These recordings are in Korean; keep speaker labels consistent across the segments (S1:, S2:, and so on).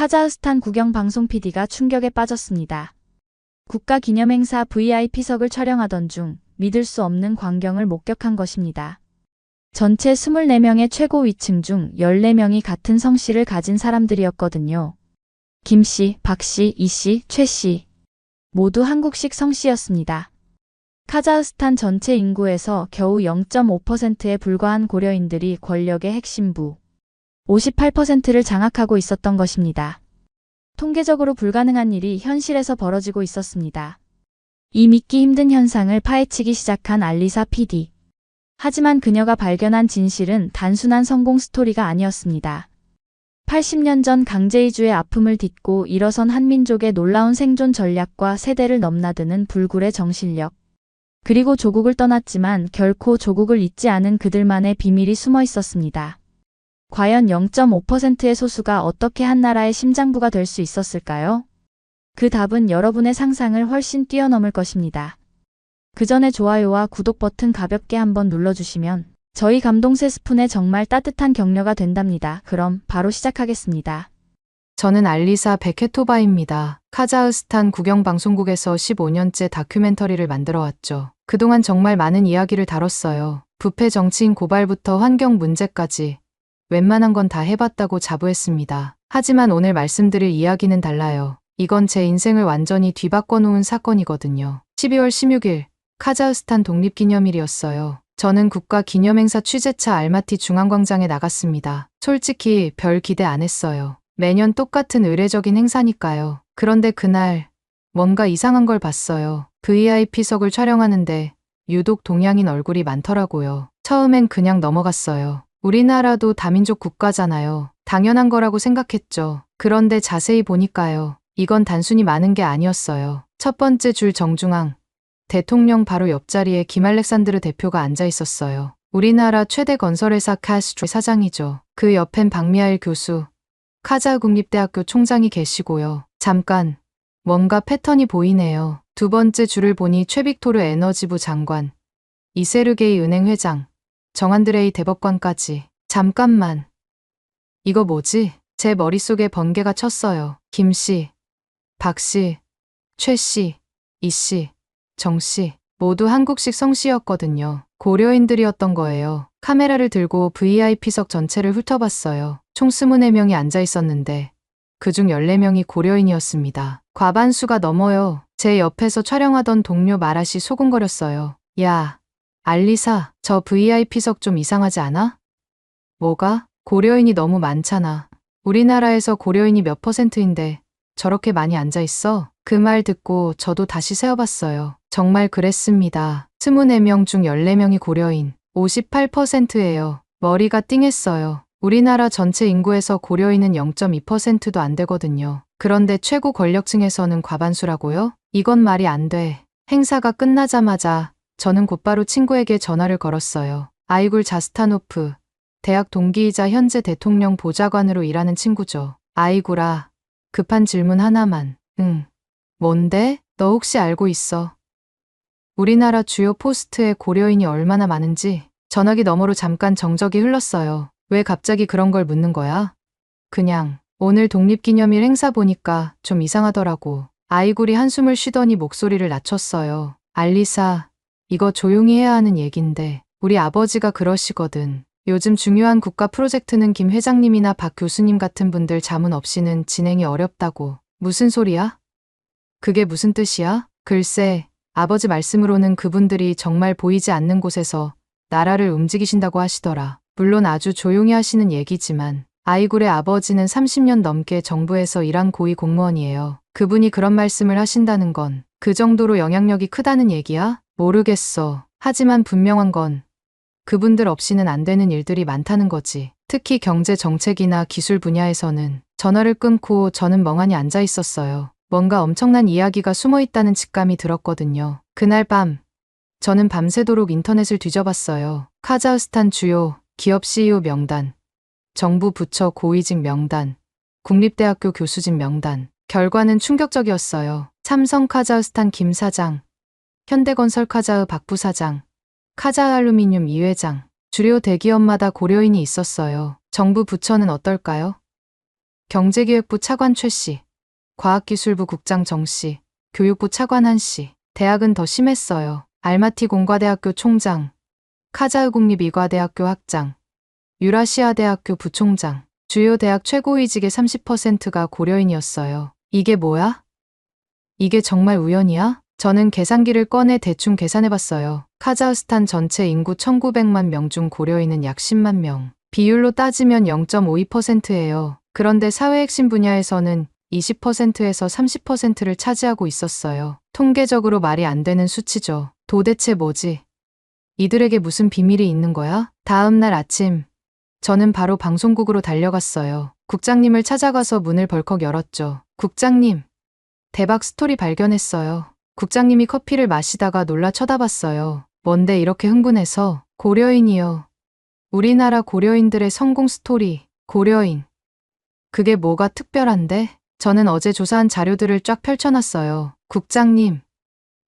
S1: 카자흐스탄 국영 방송 PD가 충격에 빠졌습니다. 국가기념행사 VIP석을 촬영하던 중 믿을 수 없는 광경을 목격한 것입니다. 전체 24명의 최고 위층 중 14명이 같은 성씨를 가진 사람들이었거든요. 김씨, 박씨, 이씨, 최씨. 모두 한국식 성씨였습니다. 카자흐스탄 전체 인구에서 겨우 0.5%에 불과한 고려인들이 권력의 핵심부 58%를 장악하고 있었던 것입니다. 통계적으로 불가능한 일이 현실에서 벌어지고 있었습니다. 이 믿기 힘든 현상을 파헤치기 시작한 알리사 PD. 하지만 그녀가 발견한 진실은 단순한 성공 스토리가 아니었습니다. 80년 전 강제이주의 아픔을 딛고 일어선 한민족의 놀라운 생존 전략과 세대를 넘나드는 불굴의 정신력. 그리고 조국을 떠났지만 결코 조국을 잊지 않은 그들만의 비밀이 숨어 있었습니다. 과연 0.5%의 소수가 어떻게 한 나라의 심장부가 될 수 있었을까요? 그 답은 여러분의 상상을 훨씬 뛰어넘을 것입니다. 그 전에 좋아요와 구독 버튼 가볍게 한번 눌러주시면 저희 감동 3스푼에 정말 따뜻한 격려가 된답니다. 그럼 바로 시작하겠습니다.
S2: 저는 알리사 베케토바입니다. 카자흐스탄 국영방송국에서 15년째 다큐멘터리를 만들어왔죠. 그동안 정말 많은 이야기를 다뤘어요. 부패 정치인 고발부터 환경 문제까지 웬만한 건 다 해봤다고 자부했습니다. 하지만 오늘 말씀드릴 이야기는 달라요. 이건 제 인생을 완전히 뒤바꿔 놓은 사건이거든요. 12월 16일 카자흐스탄 독립기념일이었어요. 저는 국가기념행사 취재차 알마티 중앙광장에 나갔습니다. 솔직히 별 기대 안 했어요. 매년 똑같은 의례적인 행사니까요. 그런데 그날 뭔가 이상한 걸 봤어요. VIP석을 촬영하는데 유독 동양인 얼굴이 많더라고요. 처음엔 그냥 넘어갔어요. 우리나라도 다민족 국가잖아요. 당연한 거라고 생각했죠. 그런데 자세히 보니까요. 이건 단순히 많은 게 아니었어요. 첫 번째 줄 정중앙. 대통령 바로 옆자리에 김알렉산드르 대표가 앉아 있었어요. 우리나라 최대 건설회사 카스트로 사장이죠. 그 옆엔 박미하일 교수, 카자흐 국립대학교 총장이 계시고요. 잠깐, 뭔가 패턴이 보이네요. 두 번째 줄을 보니 최빅토르 에너지부 장관, 이세르게이 은행 회장, 정안드레이 대법관까지. 잠깐만. 이거 뭐지? 제 머릿속에 번개가 쳤어요. 김씨, 박씨, 최씨, 이씨, 정씨. 모두 한국식 성씨였거든요. 고려인들이었던 거예요. 카메라를 들고 VIP석 전체를 훑어봤어요. 총 24명이 앉아 있었는데 그중 14명이 고려인이었습니다. 과반수가 넘어요. 제 옆에서 촬영하던 동료 마라시 소곤거렸어요. 야, 알리사, 저 VIP석 좀 이상하지 않아? 뭐가? 고려인이 너무 많잖아. 우리나라에서 고려인이 몇 %인데 저렇게 많이 앉아있어? 그 말 듣고 저도 다시 세어봤어요. 정말 그랬습니다. 24명 중 14명이 고려인, 58%예요. 머리가 띵했어요. 우리나라 전체 인구에서 고려인은 0.2%도 안 되거든요. 그런데 최고 권력층에서는 과반수라고요? 이건 말이 안 돼. 행사가 끝나자마자 저는 곧바로 친구에게 전화를 걸었어요. 아이굴 자스타노프, 대학 동기이자 현재 대통령 보좌관으로 일하는 친구죠. 아이굴아, 급한 질문 하나만. 응. 뭔데? 너 혹시 알고 있어? 우리나라 주요 포스트에 고려인이 얼마나 많은지. 전화기 너머로 잠깐 정적이 흘렀어요. 왜 갑자기 그런 걸 묻는 거야? 그냥 오늘 독립기념일 행사 보니까 좀 이상하더라고. 아이굴이 한숨을 쉬더니 목소리를 낮췄어요. 알리사, 이거 조용히 해야 하는 얘긴데 우리 아버지가 그러시거든. 요즘 중요한 국가 프로젝트는 김 회장님이나 박 교수님 같은 분들 자문 없이는 진행이 어렵다고. 무슨 소리야? 그게 무슨 뜻이야? 글쎄, 아버지 말씀으로는 그분들이 정말 보이지 않는 곳에서 나라를 움직이신다고 하시더라. 물론 아주 조용히 하시는 얘기지만 아이굴의 아버지는 30년 넘게 정부에서 일한 고위 공무원이에요. 그분이 그런 말씀을 하신다는 건 그 정도로 영향력이 크다는 얘기야? 모르겠어. 하지만 분명한 건 그분들 없이는 안 되는 일들이 많다는 거지. 특히 경제 정책이나 기술 분야에서는. 전화를 끊고 저는 멍하니 앉아 있었어요. 뭔가 엄청난 이야기가 숨어 있다는 직감이 들었거든요. 그날 밤, 저는 밤새도록 인터넷을 뒤져봤어요. 카자흐스탄 주요 기업 CEO 명단, 정부 부처 고위직 명단, 국립대학교 교수진 명단. 결과는 충격적이었어요. 삼성 카자흐스탄 김 사장, 현대건설 카자흐 박 부사장, 카자흐알루미늄 이 회장. 주요 대기업마다 고려인이 있었어요. 정부 부처는 어떨까요? 경제기획부 차관 최 씨, 과학기술부 국장 정 씨, 교육부 차관 한 씨. 대학은 더 심했어요. 알마티 공과대학교 총장, 카자흐 국립이과대학교 학장, 유라시아대학교 부총장. 주요 대학 최고위직의 30%가 고려인이었어요. 이게 뭐야? 이게 정말 우연이야? 저는 계산기를 꺼내 대충 계산해봤어요. 카자흐스탄 전체 인구 1900만 명 중 고려인은 약 10만 명. 비율로 따지면 0.52%예요. 그런데 사회 핵심 분야에서는 20%에서 30%를 차지하고 있었어요. 통계적으로 말이 안 되는 수치죠. 도대체 뭐지? 이들에게 무슨 비밀이 있는 거야? 다음 날 아침, 저는 바로 방송국으로 달려갔어요. 국장님을 찾아가서 문을 벌컥 열었죠. 국장님, 대박 스토리 발견했어요. 국장님이 커피를 마시다가 놀라 쳐다봤어요. 뭔데 이렇게 흥분해서? 고려인이요. 우리나라 고려인들의 성공 스토리, 고려인. 그게 뭐가 특별한데? 저는 어제 조사한 자료들을 쫙 펼쳐놨어요. 국장님,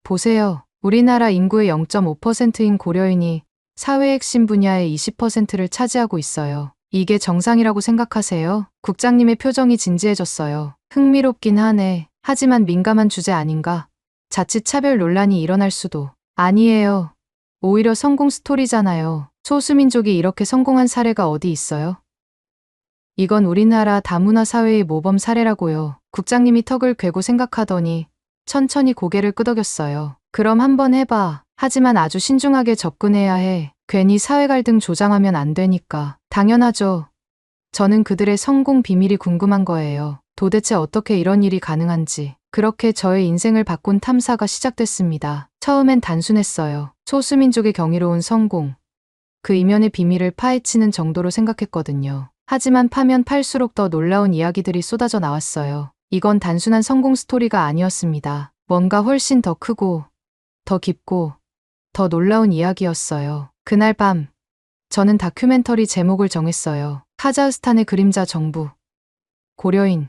S2: 보세요. 우리나라 인구의 0.5%인 고려인이 사회 핵심 분야의 20%를 차지하고 있어요. 이게 정상이라고 생각하세요? 국장님의 표정이 진지해졌어요. 흥미롭긴 하네. 하지만 민감한 주제 아닌가? 자칫 차별 논란이 일어날 수도. 아니에요. 오히려 성공 스토리잖아요. 소수민족이 이렇게 성공한 사례가 어디 있어요? 이건 우리나라 다문화 사회의 모범 사례라고요. 국장님이 턱을 괴고 생각하더니 천천히 고개를 끄덕였어요. 그럼 한번 해봐. 하지만 아주 신중하게 접근해야 해. 괜히 사회 갈등 조장하면 안 되니까. 당연하죠. 저는 그들의 성공 비밀이 궁금한 거예요. 도대체 어떻게 이런 일이 가능한지. 그렇게 저의 인생을 바꾼 탐사가 시작됐습니다. 처음엔 단순했어요. 소수민족의 경이로운 성공. 그 이면의 비밀을 파헤치는 정도로 생각했거든요. 하지만 파면 팔수록 더 놀라운 이야기들이 쏟아져 나왔어요. 이건 단순한 성공 스토리가 아니었습니다. 뭔가 훨씬 더 크고, 더 깊고, 더 놀라운 이야기였어요. 그날 밤, 저는 다큐멘터리 제목을 정했어요. 카자흐스탄의 그림자 정부. 고려인.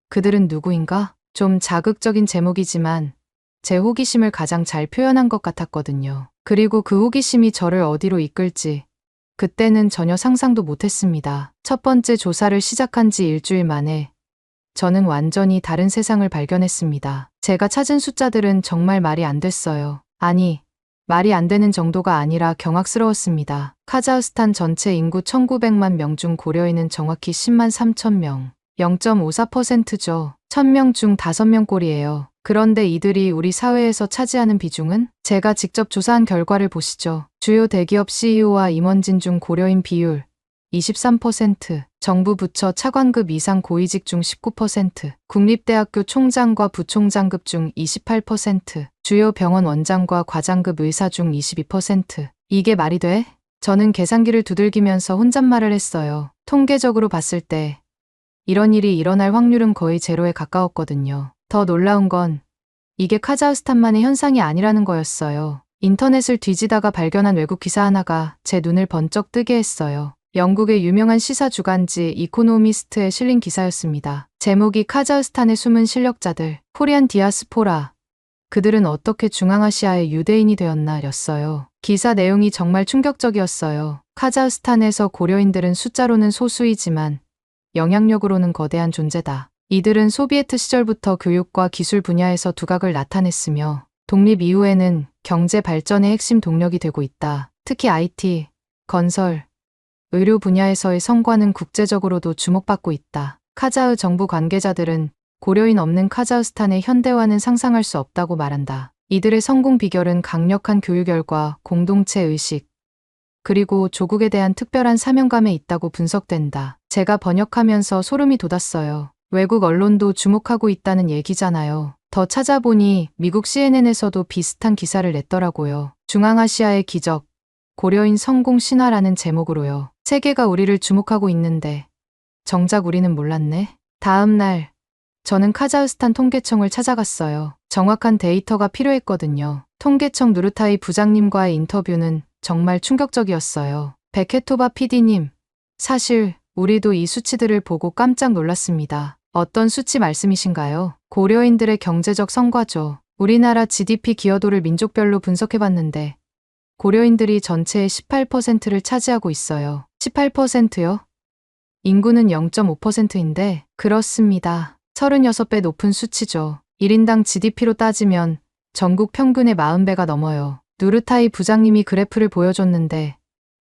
S2: 그들은 누구인가? 좀 자극적인 제목이지만 제 호기심을 가장 잘 표현한 것 같았거든요. 그리고 그 호기심이 저를 어디로 이끌지 그때는 전혀 상상도 못했습니다. 첫 번째 조사를 시작한 지 일주일 만에 저는 완전히 다른 세상을 발견했습니다. 제가 찾은 숫자들은 정말 말이 안 됐어요. 아니, 말이 안 되는 정도가 아니라 경악스러웠습니다. 카자흐스탄 전체 인구 1900만 명 중 고려인은 정확히 10만 3천 명. 0.54%죠. 1000명 중 5명 꼴이에요. 그런데 이들이 우리 사회에서 차지하는 비중은? 제가 직접 조사한 결과를 보시죠. 주요 대기업 CEO와 임원진 중 고려인 비율 23%, 정부 부처 차관급 이상 고위직 중 19%, 국립대학교 총장과 부총장급 중 28%, 주요 병원 원장과 과장급 의사 중 22%. 이게 말이 돼? 저는 계산기를 두들기면서 혼잣말을 했어요. 통계적으로 봤을 때 이런 일이 일어날 확률은 거의 제로에 가까웠거든요. 더 놀라운 건 이게 카자흐스탄만의 현상이 아니라는 거였어요. 인터넷을 뒤지다가 발견한 외국 기사 하나가 제 눈을 번쩍 뜨게 했어요. 영국의 유명한 시사 주간지 이코노미스트에 실린 기사였습니다. 제목이 카자흐스탄의 숨은 실력자들, 코리안 디아스포라. 그들은 어떻게 중앙아시아의 유대인이 되었나 였어요. 기사 내용이 정말 충격적이었어요. 카자흐스탄에서 고려인들은 숫자로는 소수이지만 영향력으로는 거대한 존재다. 이들은 소비에트 시절부터 교육과 기술 분야에서 두각을 나타냈으며 독립 이후에는 경제 발전의 핵심 동력이 되고 있다. 특히 IT, 건설, 의료 분야에서의 성과는 국제적으로도 주목받고 있다. 카자흐 정부 관계자들은 고려인 없는 카자흐스탄의 현대화는 상상할 수 없다고 말한다. 이들의 성공 비결은 강력한 교육열과 공동체 의식, 그리고 조국에 대한 특별한 사명감에 있다고 분석된다. 제가 번역하면서 소름이 돋았어요. 외국 언론도 주목하고 있다는 얘기잖아요. 더 찾아보니 미국 CNN에서도 비슷한 기사를 냈더라고요. 중앙아시아의 기적, 고려인 성공 신화라는 제목으로요. 세계가 우리를 주목하고 있는데 정작 우리는 몰랐네. 다음 날 저는 카자흐스탄 통계청을 찾아갔어요. 정확한 데이터가 필요했거든요. 통계청 누르타이 부장님과의 인터뷰는 정말 충격적이었어요. 베케토바 PD님, 사실 우리도 이 수치들을 보고 깜짝 놀랐습니다. 어떤 수치 말씀이신가요? 고려인들의 경제적 성과죠. 우리나라 GDP 기여도를 민족별로 분석해봤는데 고려인들이 전체의 18%를 차지하고 있어요. 18%요? 인구는 0.5%인데, 그렇습니다. 36배 높은 수치죠. 1인당 GDP로 따지면 전국 평균의 40배가 넘어요. 누르타이 부장님이 그래프를 보여줬는데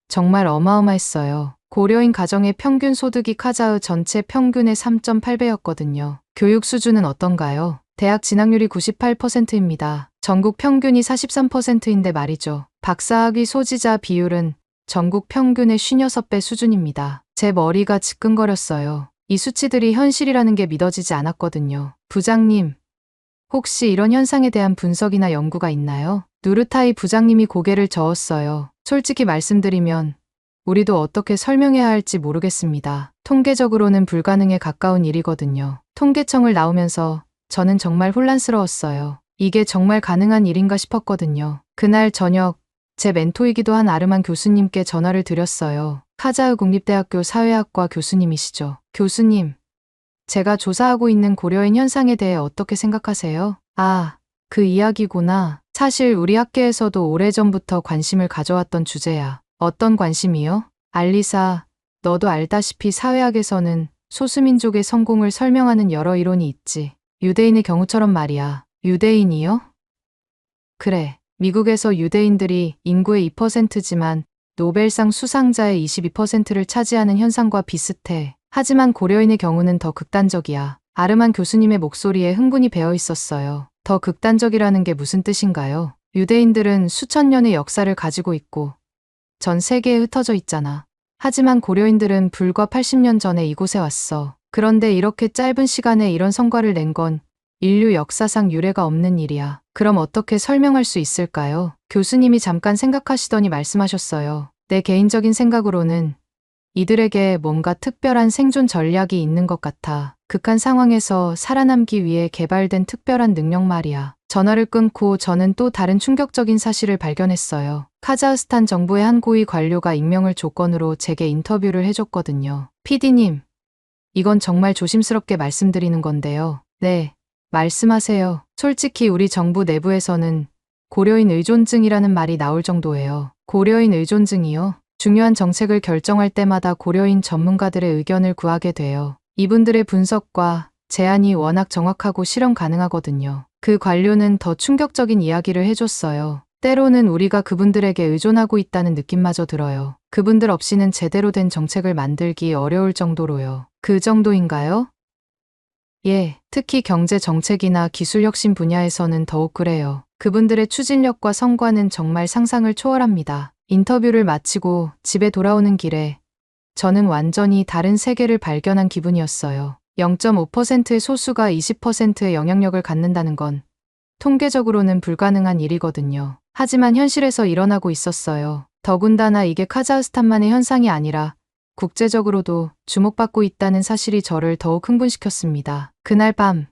S2: 정말 어마어마했어요. 고려인 가정의 평균 소득이 카자흐 전체 평균의 3.8배였거든요. 교육 수준은 어떤가요? 대학 진학률이 98%입니다. 전국 평균이 43%인데 말이죠. 박사학위 소지자 비율은 전국 평균의 56배 수준입니다. 제 머리가 지끈거렸어요. 이 수치들이 현실이라는 게 믿어지지 않았거든요. 부장님, 혹시 이런 현상에 대한 분석이나 연구가 있나요? 누르타이 부장님이 고개를 저었어요. 솔직히 말씀드리면 우리도 어떻게 설명해야 할지 모르겠습니다. 통계적으로는 불가능에 가까운 일이거든요. 통계청을 나오면서 저는 정말 혼란스러웠어요. 이게 정말 가능한 일인가 싶었거든요. 그날 저녁 제 멘토이기도 한 아르만 교수님께 전화를 드렸어요. 카자흐 국립대학교 사회학과 교수님이시죠. 교수님, 제가 조사하고 있는 고려인 현상에 대해 어떻게 생각하세요? 아, 그 이야기구나. 사실 우리 학계에서도 오래전부터 관심을 가져왔던 주제야. 어떤 관심이요? 알리사, 너도 알다시피 사회학에서는 소수민족의 성공을 설명하는 여러 이론이 있지. 유대인의 경우처럼 말이야. 유대인이요? 그래. 미국에서 유대인들이 인구의 2%지만 노벨상 수상자의 22%를 차지하는 현상과 비슷해. 하지만 고려인의 경우는 더 극단적이야. 아르만 교수님의 목소리에 흥분이 배어 있었어요. 더 극단적이라는 게 무슨 뜻인가요? 유대인들은 수천 년의 역사를 가지고 있고 전 세계에 흩어져 있잖아. 하지만 고려인들은 불과 80년 전에 이곳에 왔어. 그런데 이렇게 짧은 시간에 이런 성과를 낸 건 인류 역사상 유례가 없는 일이야. 그럼 어떻게 설명할 수 있을까요? 교수님이 잠깐 생각하시더니 말씀하셨어요. 내 개인적인 생각으로는 이들에게 뭔가 특별한 생존 전략이 있는 것 같아. 극한 상황에서 살아남기 위해 개발된 특별한 능력 말이야. 전화를 끊고 저는 또 다른 충격적인 사실을 발견했어요. 카자흐스탄 정부의 한 고위 관료가 익명을 조건으로 제게 인터뷰를 해줬거든요. PD님, 이건 정말 조심스럽게 말씀드리는 건데요. 네, 말씀하세요. 솔직히 우리 정부 내부에서는 고려인 의존증이라는 말이 나올 정도예요. 고려인 의존증이요? 중요한 정책을 결정할 때마다 고려인 전문가들의 의견을 구하게 돼요. 이분들의 분석과 제안이 워낙 정확하고 실현 가능하거든요. 그 관료는 더 충격적인 이야기를 해줬어요. 때로는 우리가 그분들에게 의존하고 있다는 느낌마저 들어요. 그분들 없이는 제대로 된 정책을 만들기 어려울 정도로요. 그 정도인가요? 예, 특히 경제 정책이나 기술 혁신 분야에서는 더욱 그래요. 그분들의 추진력과 성과는 정말 상상을 초월합니다. 인터뷰를 마치고 집에 돌아오는 길에 저는 완전히 다른 세계를 발견한 기분이었어요. 0.5%의 소수가 20%의 영향력을 갖는다는 건 통계적으로는 불가능한 일이거든요. 하지만 현실에서 일어나고 있었어요. 더군다나 이게 카자흐스탄만의 현상이 아니라 국제적으로도 주목받고 있다는 사실이 저를 더욱 흥분시켰습니다. 그날 밤,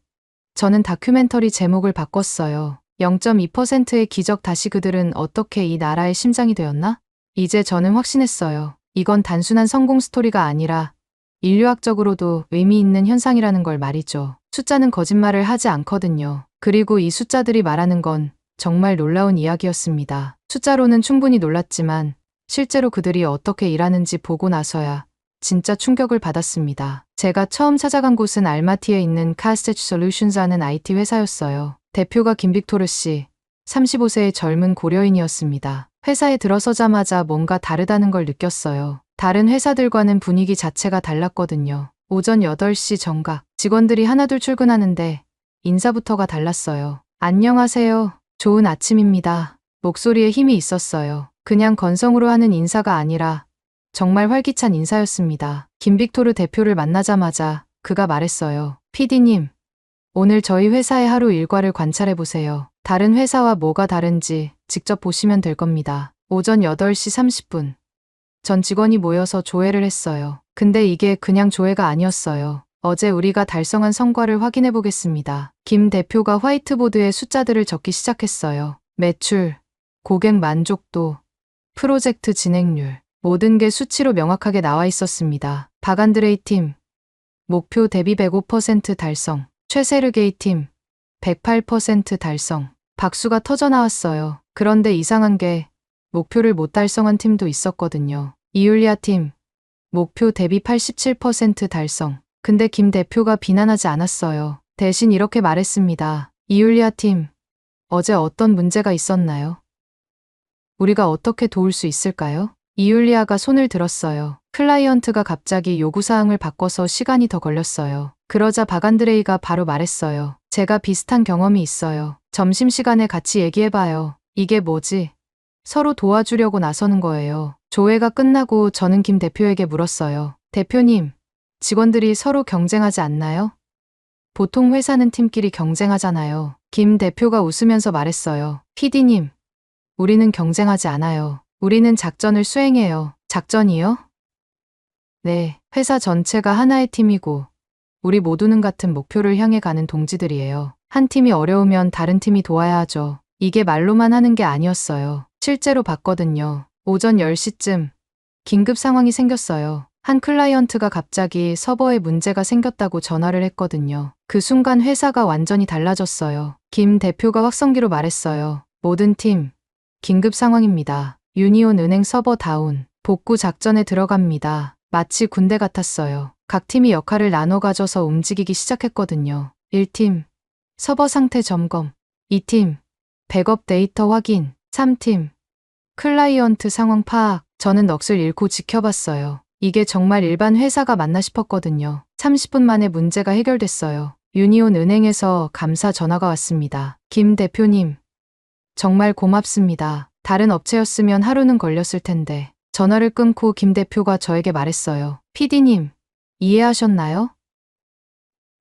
S2: 저는 다큐멘터리 제목을 바꿨어요. 0.2%의 기적 다시 그들은 어떻게 이 나라의 심장이 되었나? 이제 저는 확신했어요. 이건 단순한 성공 스토리가 아니라 인류학적으로도 의미 있는 현상이라는 걸 말이죠. 숫자는 거짓말을 하지 않거든요. 그리고 이 숫자들이 말하는 건 정말 놀라운 이야기였습니다. 숫자로는 충분히 놀랐지만 실제로 그들이 어떻게 일하는지 보고 나서야 진짜 충격을 받았습니다. 제가 처음 찾아간 곳은 알마티에 있는 카스테치 솔루션스라는 IT 회사였어요. 대표가 김빅토르 씨, 35세의 젊은 고려인이었습니다. 회사에 들어서자마자 뭔가 다르다는 걸 느꼈어요. 다른 회사들과는 분위기 자체가 달랐거든요. 오전 8시 정각, 직원들이 하나둘 출근하는데 인사부터가 달랐어요. 안녕하세요. 좋은 아침입니다. 목소리에 힘이 있었어요. 그냥 건성으로 하는 인사가 아니라 정말 활기찬 인사였습니다. 김빅토르 대표를 만나자마자 그가 말했어요. PD님, 오늘 저희 회사의 하루 일과를 관찰해보세요. 다른 회사와 뭐가 다른지 직접 보시면 될 겁니다. 오전 8시 30분. 전 직원이 모여서 조회를 했어요. 근데 이게 그냥 조회가 아니었어요. 어제 우리가 달성한 성과를 확인해 보겠습니다. 김 대표가 화이트보드에 숫자들을 적기 시작했어요. 매출, 고객 만족도, 프로젝트 진행률, 모든 게 수치로 명확하게 나와 있었습니다. 박안드레이 팀, 목표 대비 105% 달성. 최세르게이 팀, 108% 달성. 박수가 터져 나왔어요. 그런데 이상한 게 목표를 못 달성한 팀도 있었거든요. 이율리아 팀, 목표 대비 87% 달성. 근데 김 대표가 비난하지 않았어요. 대신 이렇게 말했습니다. 이율리아 팀, 어제 어떤 문제가 있었나요? 우리가 어떻게 도울 수 있을까요? 이율리아가 손을 들었어요. 클라이언트가 갑자기 요구사항을 바꿔서 시간이 더 걸렸어요. 그러자 박안드레이가 바로 말했어요. 제가 비슷한 경험이 있어요. 점심시간에 같이 얘기해봐요. 이게 뭐지? 서로 도와주려고 나서는 거예요. 조회가 끝나고 저는 김 대표에게 물었어요. 대표님, 직원들이 서로 경쟁하지 않나요? 보통 회사는 팀끼리 경쟁하잖아요. 김 대표가 웃으면서 말했어요. PD님, 우리는 경쟁하지 않아요. 우리는 작전을 수행해요. 작전이요? 네, 회사 전체가 하나의 팀이고 우리 모두는 같은 목표를 향해 가는 동지들이에요. 한 팀이 어려우면 다른 팀이 도와야 하죠. 이게 말로만 하는 게 아니었어요. 실제로 봤거든요. 오전 10시쯤 긴급 상황이 생겼어요. 한 클라이언트가 갑자기 서버에 문제가 생겼다고 전화를 했거든요. 그 순간 회사가 완전히 달라졌어요. 김 대표가 확성기로 말했어요. 모든 팀, 긴급 상황입니다. 유니온 은행 서버 다운, 복구 작전에 들어갑니다. 마치 군대 같았어요. 각 팀이 역할을 나눠 가져서 움직이기 시작했거든요. 1팀, 서버 상태 점검. 2팀, 백업 데이터 확인. 3팀, 클라이언트 상황 파악. 저는 넋을 잃고 지켜봤어요. 이게 정말 일반 회사가 맞나 싶었거든요. 30분 만에 문제가 해결됐어요. 유니온 은행에서 감사 전화가 왔습니다. 김 대표님, 정말 고맙습니다. 다른 업체였으면 하루는 걸렸을 텐데. 전화를 끊고 김 대표가 저에게 말했어요. PD님, 이해하셨나요?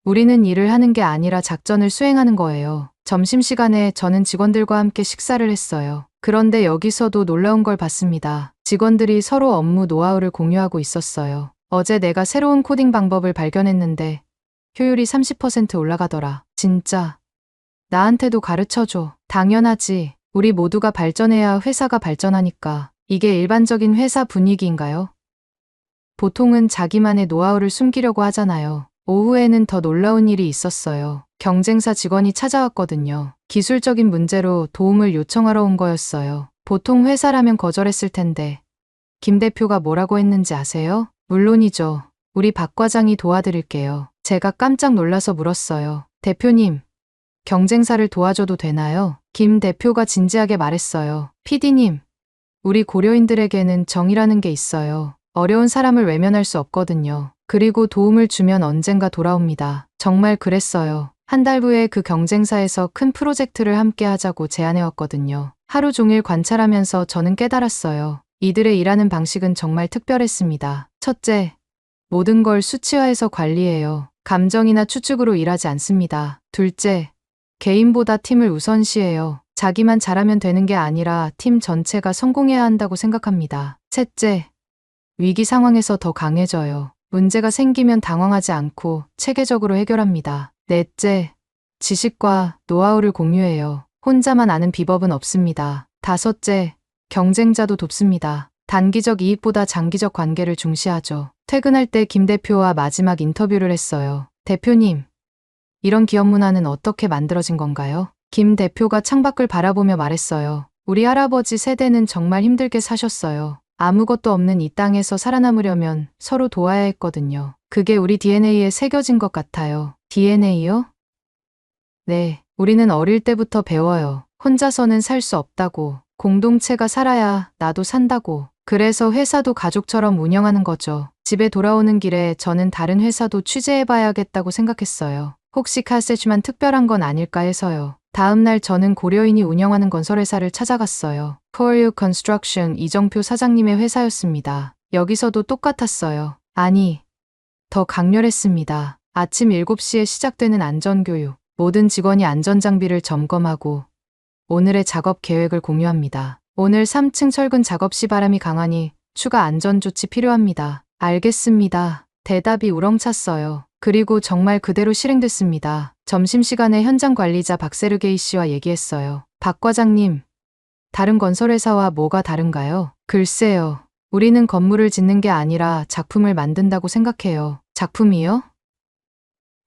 S2: 우리는 일을 하는 게 아니라 작전을 수행하는 거예요. 점심시간에 저는 직원들과 함께 식사를 했어요. 그런데 여기서도 놀라운 걸 봤습니다. 직원들이 서로 업무 노하우를 공유하고 있었어요. 어제 내가 새로운 코딩 방법을 발견했는데 효율이 30% 올라가더라. 진짜. 나한테도 가르쳐줘. 당연하지. 우리 모두가 발전해야 회사가 발전하니까. 이게 일반적인 회사 분위기인가요? 보통은 자기만의 노하우를 숨기려고 하잖아요. 오후에는 더 놀라운 일이 있었어요. 경쟁사 직원이 찾아왔거든요. 기술적인 문제로 도움을 요청하러 온 거였어요. 보통 회사라면 거절했을 텐데. 김 대표가 뭐라고 했는지 아세요? 물론이죠. 우리 박 과장이 도와드릴게요. 제가 깜짝 놀라서 물었어요. 대표님, 경쟁사를 도와줘도 되나요? 김 대표가 진지하게 말했어요. PD님, 우리 고려인들에게는 정이라는 게 있어요. 어려운 사람을 외면할 수 없거든요. 그리고 도움을 주면 언젠가 돌아옵니다. 정말 그랬어요. 한 달 후에 그 경쟁사에서 큰 프로젝트를 함께 하자고 제안해왔거든요. 하루 종일 관찰하면서 저는 깨달았어요. 이들의 일하는 방식은 정말 특별했습니다. 첫째, 모든 걸 수치화해서 관리해요. 감정이나 추측으로 일하지 않습니다. 둘째, 개인보다 팀을 우선시해요. 자기만 잘하면 되는 게 아니라 팀 전체가 성공해야 한다고 생각합니다. 셋째, 위기 상황에서 더 강해져요. 문제가 생기면 당황하지 않고 체계적으로 해결합니다. 넷째, 지식과 노하우를 공유해요. 혼자만 아는 비법은 없습니다. 다섯째, 경쟁자도 돕습니다. 단기적 이익보다 장기적 관계를 중시하죠. 퇴근할 때 김 대표와 마지막 인터뷰를 했어요. 대표님, 이런 기업 문화는 어떻게 만들어진 건가요? 김 대표가 창밖을 바라보며 말했어요. 우리 할아버지 세대는 정말 힘들게 사셨어요. 아무것도 없는 이 땅에서 살아남으려면 서로 도와야 했거든요. 그게 우리 DNA에 새겨진 것 같아요. DNA요? 네, 우리는 어릴 때부터 배워요. 혼자서는 살 수 없다고. 공동체가 살아야 나도 산다고. 그래서 회사도 가족처럼 운영하는 거죠. 집에 돌아오는 길에 저는 다른 회사도 취재해봐야겠다고 생각했어요. 혹시 카세주만 특별한 건 아닐까 해서요. 다음 날 저는 고려인이 운영하는 건설회사를 찾아갔어요. Korea Construction 이정표 사장님의 회사였습니다. 여기서도 똑같았어요. 아니, 더 강렬했습니다. 아침 7시에 시작되는 안전교육. 모든 직원이 안전장비를 점검하고 오늘의 작업 계획을 공유합니다. 오늘 3층 철근 작업 시 바람이 강하니 추가 안전조치 필요합니다. 알겠습니다. 대답이 우렁찼어요. 그리고 정말 그대로 실행됐습니다. 점심시간에 현장 관리자 박세르게이 씨와 얘기했어요. 박 과장님, 다른 건설회사와 뭐가 다른가요? 글쎄요. 우리는 건물을 짓는 게 아니라 작품을 만든다고 생각해요. 작품이요?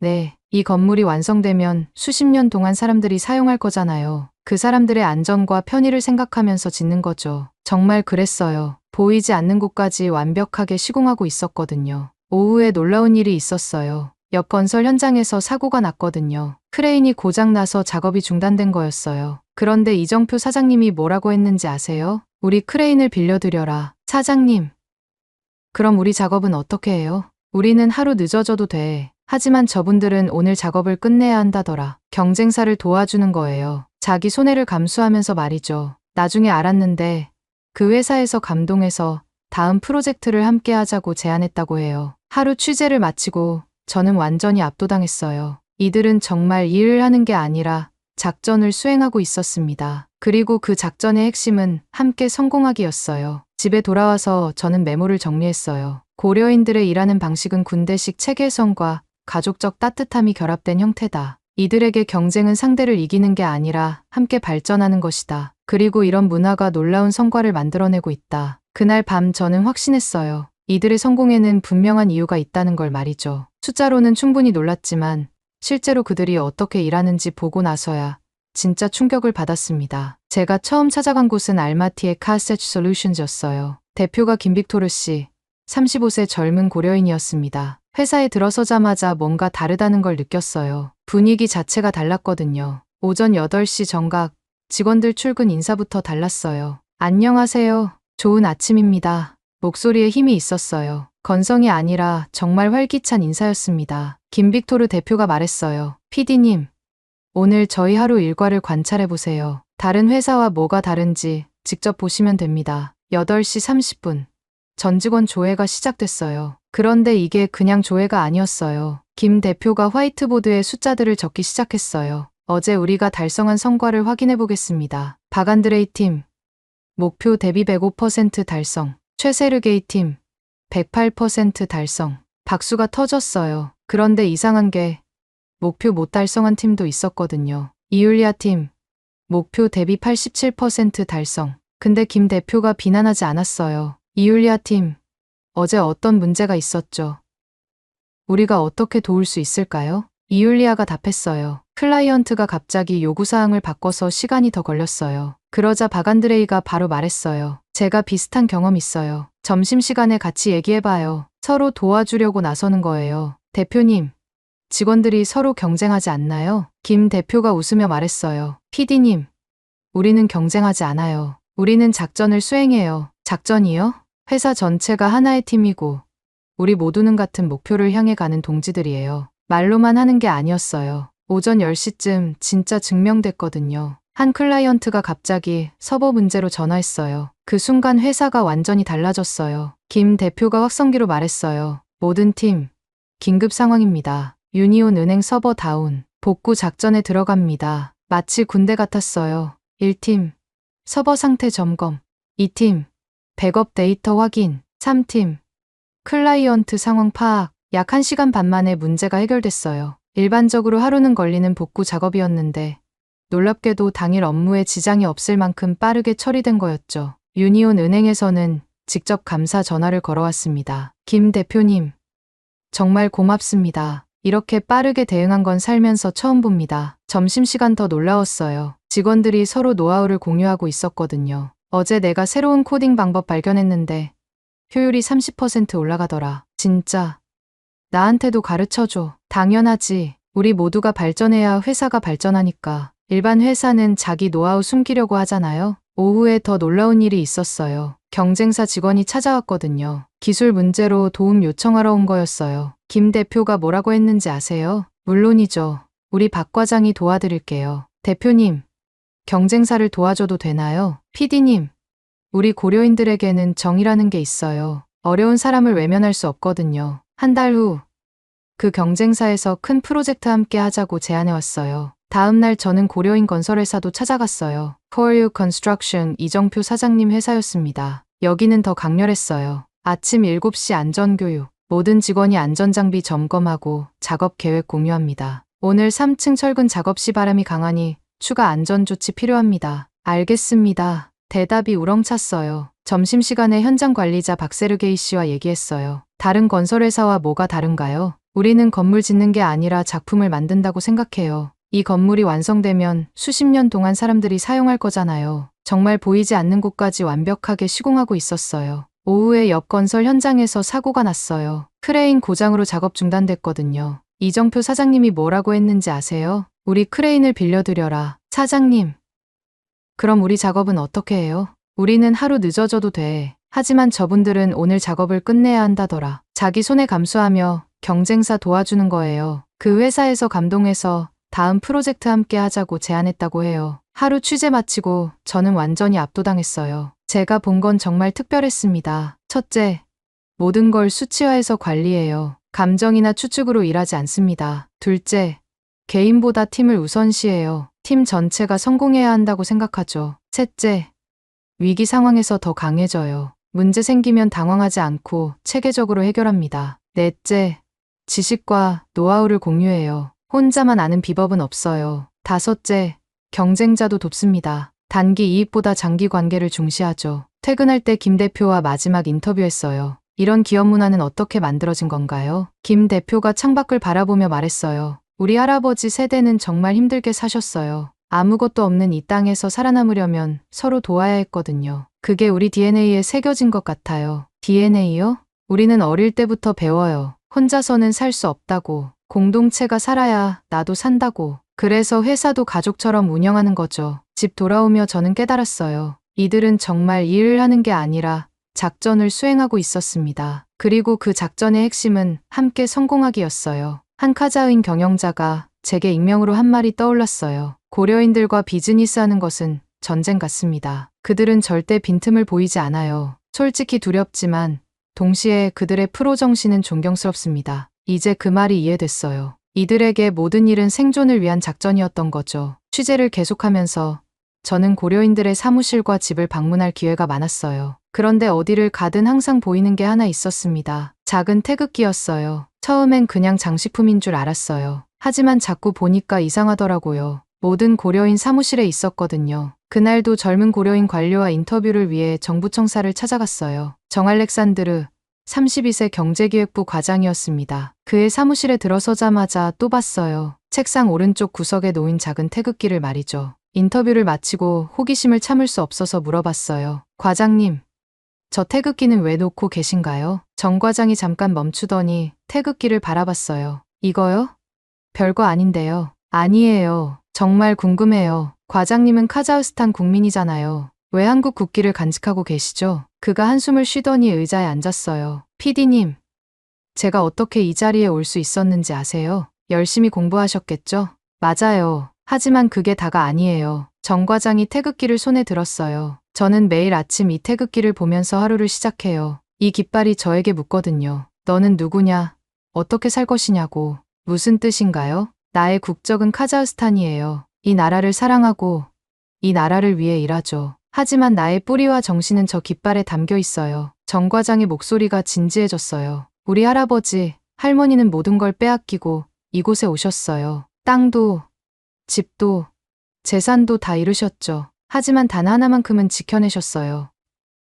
S2: 네. 이 건물이 완성되면 수십 년 동안 사람들이 사용할 거잖아요. 그 사람들의 안전과 편의를 생각하면서 짓는 거죠. 정말 그랬어요. 보이지 않는 곳까지 완벽하게 시공하고 있었거든요. 오후에 놀라운 일이 있었어요. 옆 건설 현장에서 사고가 났거든요. 크레인이 고장나서 작업이 중단된 거였어요. 그런데 이정표 사장님이 뭐라고 했는지 아세요? 우리 크레인을 빌려드려라. 사장님. 그럼 우리 작업은 어떻게 해요? 우리는 하루 늦어져도 돼. 하지만 저분들은 오늘 작업을 끝내야 한다더라. 경쟁사를 도와주는 거예요. 자기 손해를 감수하면서 말이죠. 나중에 알았는데 그 회사에서 감동해서 다음 프로젝트를 함께 하자고 제안했다고 해요. 하루 취재를 마치고 저는 완전히 압도당했어요. 이들은 정말 일을 하는 게 아니라 작전을 수행하고 있었습니다. 그리고 그 작전의 핵심은 함께 성공하기였어요. 집에 돌아와서 저는 메모를 정리했어요. 고려인들의 일하는 방식은 군대식 체계성과 가족적 따뜻함이 결합된 형태다. 이들에게 경쟁은 상대를 이기는 게 아니라 함께 발전하는 것이다. 그리고 이런 문화가 놀라운 성과를 만들어내고 있다. 그날 밤 저는 확신했어요. 이들의 성공에는 분명한 이유가 있다는 걸 말이죠. 숫자로는 충분히 놀랐지만 실제로 그들이 어떻게 일하는지 보고 나서야 진짜 충격을 받았습니다. 제가 처음 찾아간 곳은 알마티의 카세츠 솔루션즈였어요. 대표가 김빅토르 씨, 35세 젊은 고려인이었습니다. 회사에 들어서자마자 뭔가 다르다는 걸 느꼈어요. 분위기 자체가 달랐거든요. 오전 8시 정각, 직원들 출근 인사부터 달랐어요. 안녕하세요. 좋은 아침입니다. 목소리에 힘이 있었어요. 건성이 아니라 정말 활기찬 인사였습니다. 김빅토르 대표가 말했어요. PD님, 오늘 저희 하루 일과를 관찰해보세요. 다른 회사와 뭐가 다른지 직접 보시면 됩니다. 8시 30분. 전 직원 조회가 시작됐어요. 그런데 이게 그냥 조회가 아니었어요. 김 대표가 화이트보드에 숫자들을 적기 시작했어요. 어제 우리가 달성한 성과를 확인해 보겠습니다. 박안드레이 팀, 목표 대비 105% 달성. 최세르게이 팀, 108% 달성. 박수가 터졌어요. 그런데 이상한 게 목표 못 달성한 팀도 있었거든요. 이율리아 팀, 목표 대비 87% 달성. 근데 김 대표가 비난하지 않았어요. 이율리아 팀, 어제 어떤 문제가 있었죠? 우리가 어떻게 도울 수 있을까요? 이율리아가 답했어요. 클라이언트가 갑자기 요구사항을 바꿔서 시간이 더 걸렸어요. 그러자 박안드레이가 바로 말했어요. 제가 비슷한 경험 있어요. 점심시간에 같이 얘기해봐요. 서로 도와주려고 나서는 거예요. 대표님, 직원들이 서로 경쟁하지 않나요? 김 대표가 웃으며 말했어요. PD님, 우리는 경쟁하지 않아요. 우리는 작전을 수행해요. 작전이요? 회사 전체가 하나의 팀이고 우리 모두는 같은 목표를 향해 가는 동지들이에요. 말로만 하는 게 아니었어요. 오전 10시쯤 진짜 증명됐거든요. 한 클라이언트가 갑자기 서버 문제로 전화했어요. 그 순간 회사가 완전히 달라졌어요. 김 대표가 확성기로 말했어요. 모든 팀, 긴급 상황입니다. 유니온 은행 서버 다운, 복구 작전에 들어갑니다. 마치 군대 같았어요. 1팀, 서버 상태 점검. 2팀, 백업 데이터 확인. 3팀, 클라이언트 상황 파악. 약 1시간 반 만에 문제가 해결됐어요. 일반적으로 하루는 걸리는 복구 작업이었는데 놀랍게도 당일 업무에 지장이 없을 만큼 빠르게 처리된 거였죠. 유니온 은행에서는 직접 감사 전화를 걸어왔습니다. 김 대표님, 정말 고맙습니다. 이렇게 빠르게 대응한 건 살면서 처음 봅니다. 점심시간 더 놀라웠어요. 직원들이 서로 노하우를 공유하고 있었거든요. 어제 내가 새로운 코딩 방법 발견했는데 효율이 30% 올라가더라. 진짜. 나한테도 가르쳐줘. 당연하지. 우리 모두가 발전해야 회사가 발전하니까. 일반 회사는 자기 노하우 숨기려고 하잖아요. 오후에 더 놀라운 일이 있었어요. 경쟁사 직원이 찾아왔거든요. 기술 문제로 도움 요청하러 온 거였어요. 김 대표가 뭐라고 했는지 아세요? 물론이죠. 우리 박 과장이 도와드릴게요. 대표님, 경쟁사를 도와줘도 되나요? PD님, 우리 고려인들에게는 정이라는 게 있어요. 어려운 사람을 외면할 수 없거든요. 한 달 후, 그 경쟁사에서 큰 프로젝트 함께 하자고 제안해왔어요. 다음 날 저는 고려인 건설회사도 찾아갔어요. Koryu Construction 이정표 사장님 회사였습니다. 여기는 더 강렬했어요. 아침 7시 안전교육. 모든 직원이 안전장비 점검하고 작업 계획 공유합니다. 오늘 3층 철근 작업 시 바람이 강하니 추가 안전조치 필요합니다. 알겠습니다. 대답이 우렁찼어요. 점심시간에 현장 관리자 박세르게이 씨와 얘기했어요. 다른 건설회사와 뭐가 다른가요? 우리는 건물 짓는 게 아니라 작품을 만든다고 생각해요. 이 건물이 완성되면 수십 년 동안 사람들이 사용할 거잖아요. 정말 보이지 않는 곳까지 완벽하게 시공하고 있었어요. 오후에 옆 건설 현장에서 사고가 났어요. 크레인 고장으로 작업 중단됐거든요. 이정표 사장님이 뭐라고 했는지 아세요? 우리 크레인을 빌려드려라. 사장님. 그럼 우리 작업은 어떻게 해요? 우리는 하루 늦어져도 돼. 하지만 저분들은 오늘 작업을 끝내야 한다더라. 자기 손해 감수하며 경쟁사 도와주는 거예요. 그 회사에서 감동해서 다음 프로젝트 함께 하자고 제안했다고 해요. 하루 취재 마치고 저는 완전히 압도당했어요. 제가 본 건 정말 특별했습니다. 첫째, 모든 걸 수치화해서 관리해요. 감정이나 추측으로 일하지 않습니다. 둘째, 개인보다 팀을 우선시해요. 팀 전체가 성공해야 한다고 생각하죠. 셋째, 위기 상황에서 더 강해져요. 문제 생기면 당황하지 않고 체계적으로 해결합니다. 넷째, 지식과 노하우를 공유해요. 혼자만 아는 비법은 없어요. 다섯째, 경쟁자도 돕습니다. 단기 이익보다 장기 관계를 중시하죠. 퇴근할 때 김 대표와 마지막 인터뷰했어요. 이런 기업 문화는 어떻게 만들어진 건가요? 김 대표가 창밖을 바라보며 말했어요. 우리 할아버지 세대는 정말 힘들게 사셨어요. 아무것도 없는 이 땅에서 살아남으려면 서로 도와야 했거든요. 그게 우리 DNA에 새겨진 것 같아요. DNA요? 우리는 어릴 때부터 배워요. 혼자서는 살 수 없다고. 공동체가 살아야 나도 산다고. 그래서 회사도 가족처럼 운영하는 거죠. 집 돌아오며 저는 깨달았어요. 이들은 정말 일을 하는 게 아니라 작전을 수행하고 있었습니다. 그리고 그 작전의 핵심은 함께 성공하기였어요. 한 카자흐인 경영자가 제게 익명으로 한 말이 떠올랐어요. 고려인들과 비즈니스하는 것은 전쟁 같습니다. 그들은 절대 빈틈을 보이지 않아요. 솔직히 두렵지만 동시에 그들의 프로 정신은 존경스럽습니다. 이제 그 말이 이해됐어요. 이들에게 모든 일은 생존을 위한 작전이었던 거죠. 취재를 계속하면서 저는 고려인들의 사무실과 집을 방문할 기회가 많았어요. 그런데 어디를 가든 항상 보이는 게 하나 있었습니다. 작은 태극기였어요. 처음엔 그냥 장식품인 줄 알았어요. 하지만 자꾸 보니까 이상하더라고요. 모든 고려인 사무실에 있었거든요. 그날도 젊은 고려인 관료와 인터뷰를 위해 정부청사를 찾아갔어요. 정 알렉산드르, 32세 경제기획부 과장이었습니다. 그의 사무실에 들어서자마자 또 봤어요. 책상 오른쪽 구석에 놓인 작은 태극기를 말이죠. 인터뷰를 마치고 호기심을 참을 수 없어서 물어봤어요. 과장님, 저 태극기는 왜 놓고 계신가요? 정 과장이 잠깐 멈추더니 태극기를 바라봤어요. 이거요? 별거 아닌데요. 아니에요. 정말 궁금해요. 과장님은 카자흐스탄 국민이잖아요. 왜 한국 국기를 간직하고 계시죠? 그가 한숨을 쉬더니 의자에 앉았어요. PD님, 제가 어떻게 이 자리에 올 수 있었는지 아세요? 열심히 공부하셨겠죠? 맞아요. 하지만 그게 다가 아니에요. 정 과장이 태극기를 손에 들었어요. 저는 매일 아침 이 태극기를 보면서 하루를 시작해요. 이 깃발이 저에게 묻거든요. 너는 누구냐? 어떻게 살 것이냐고. 무슨 뜻인가요? 나의 국적은 카자흐스탄이에요. 이 나라를 사랑하고 이 나라를 위해 일하죠. 하지만 나의 뿌리와 정신은 저 깃발에 담겨 있어요. 정 과장의 목소리가 진지해졌어요. 우리 할아버지, 할머니는 모든 걸 빼앗기고 이곳에 오셨어요. 땅도, 집도, 재산도 다 잃으셨죠. 하지만 단 하나만큼은 지켜내셨어요.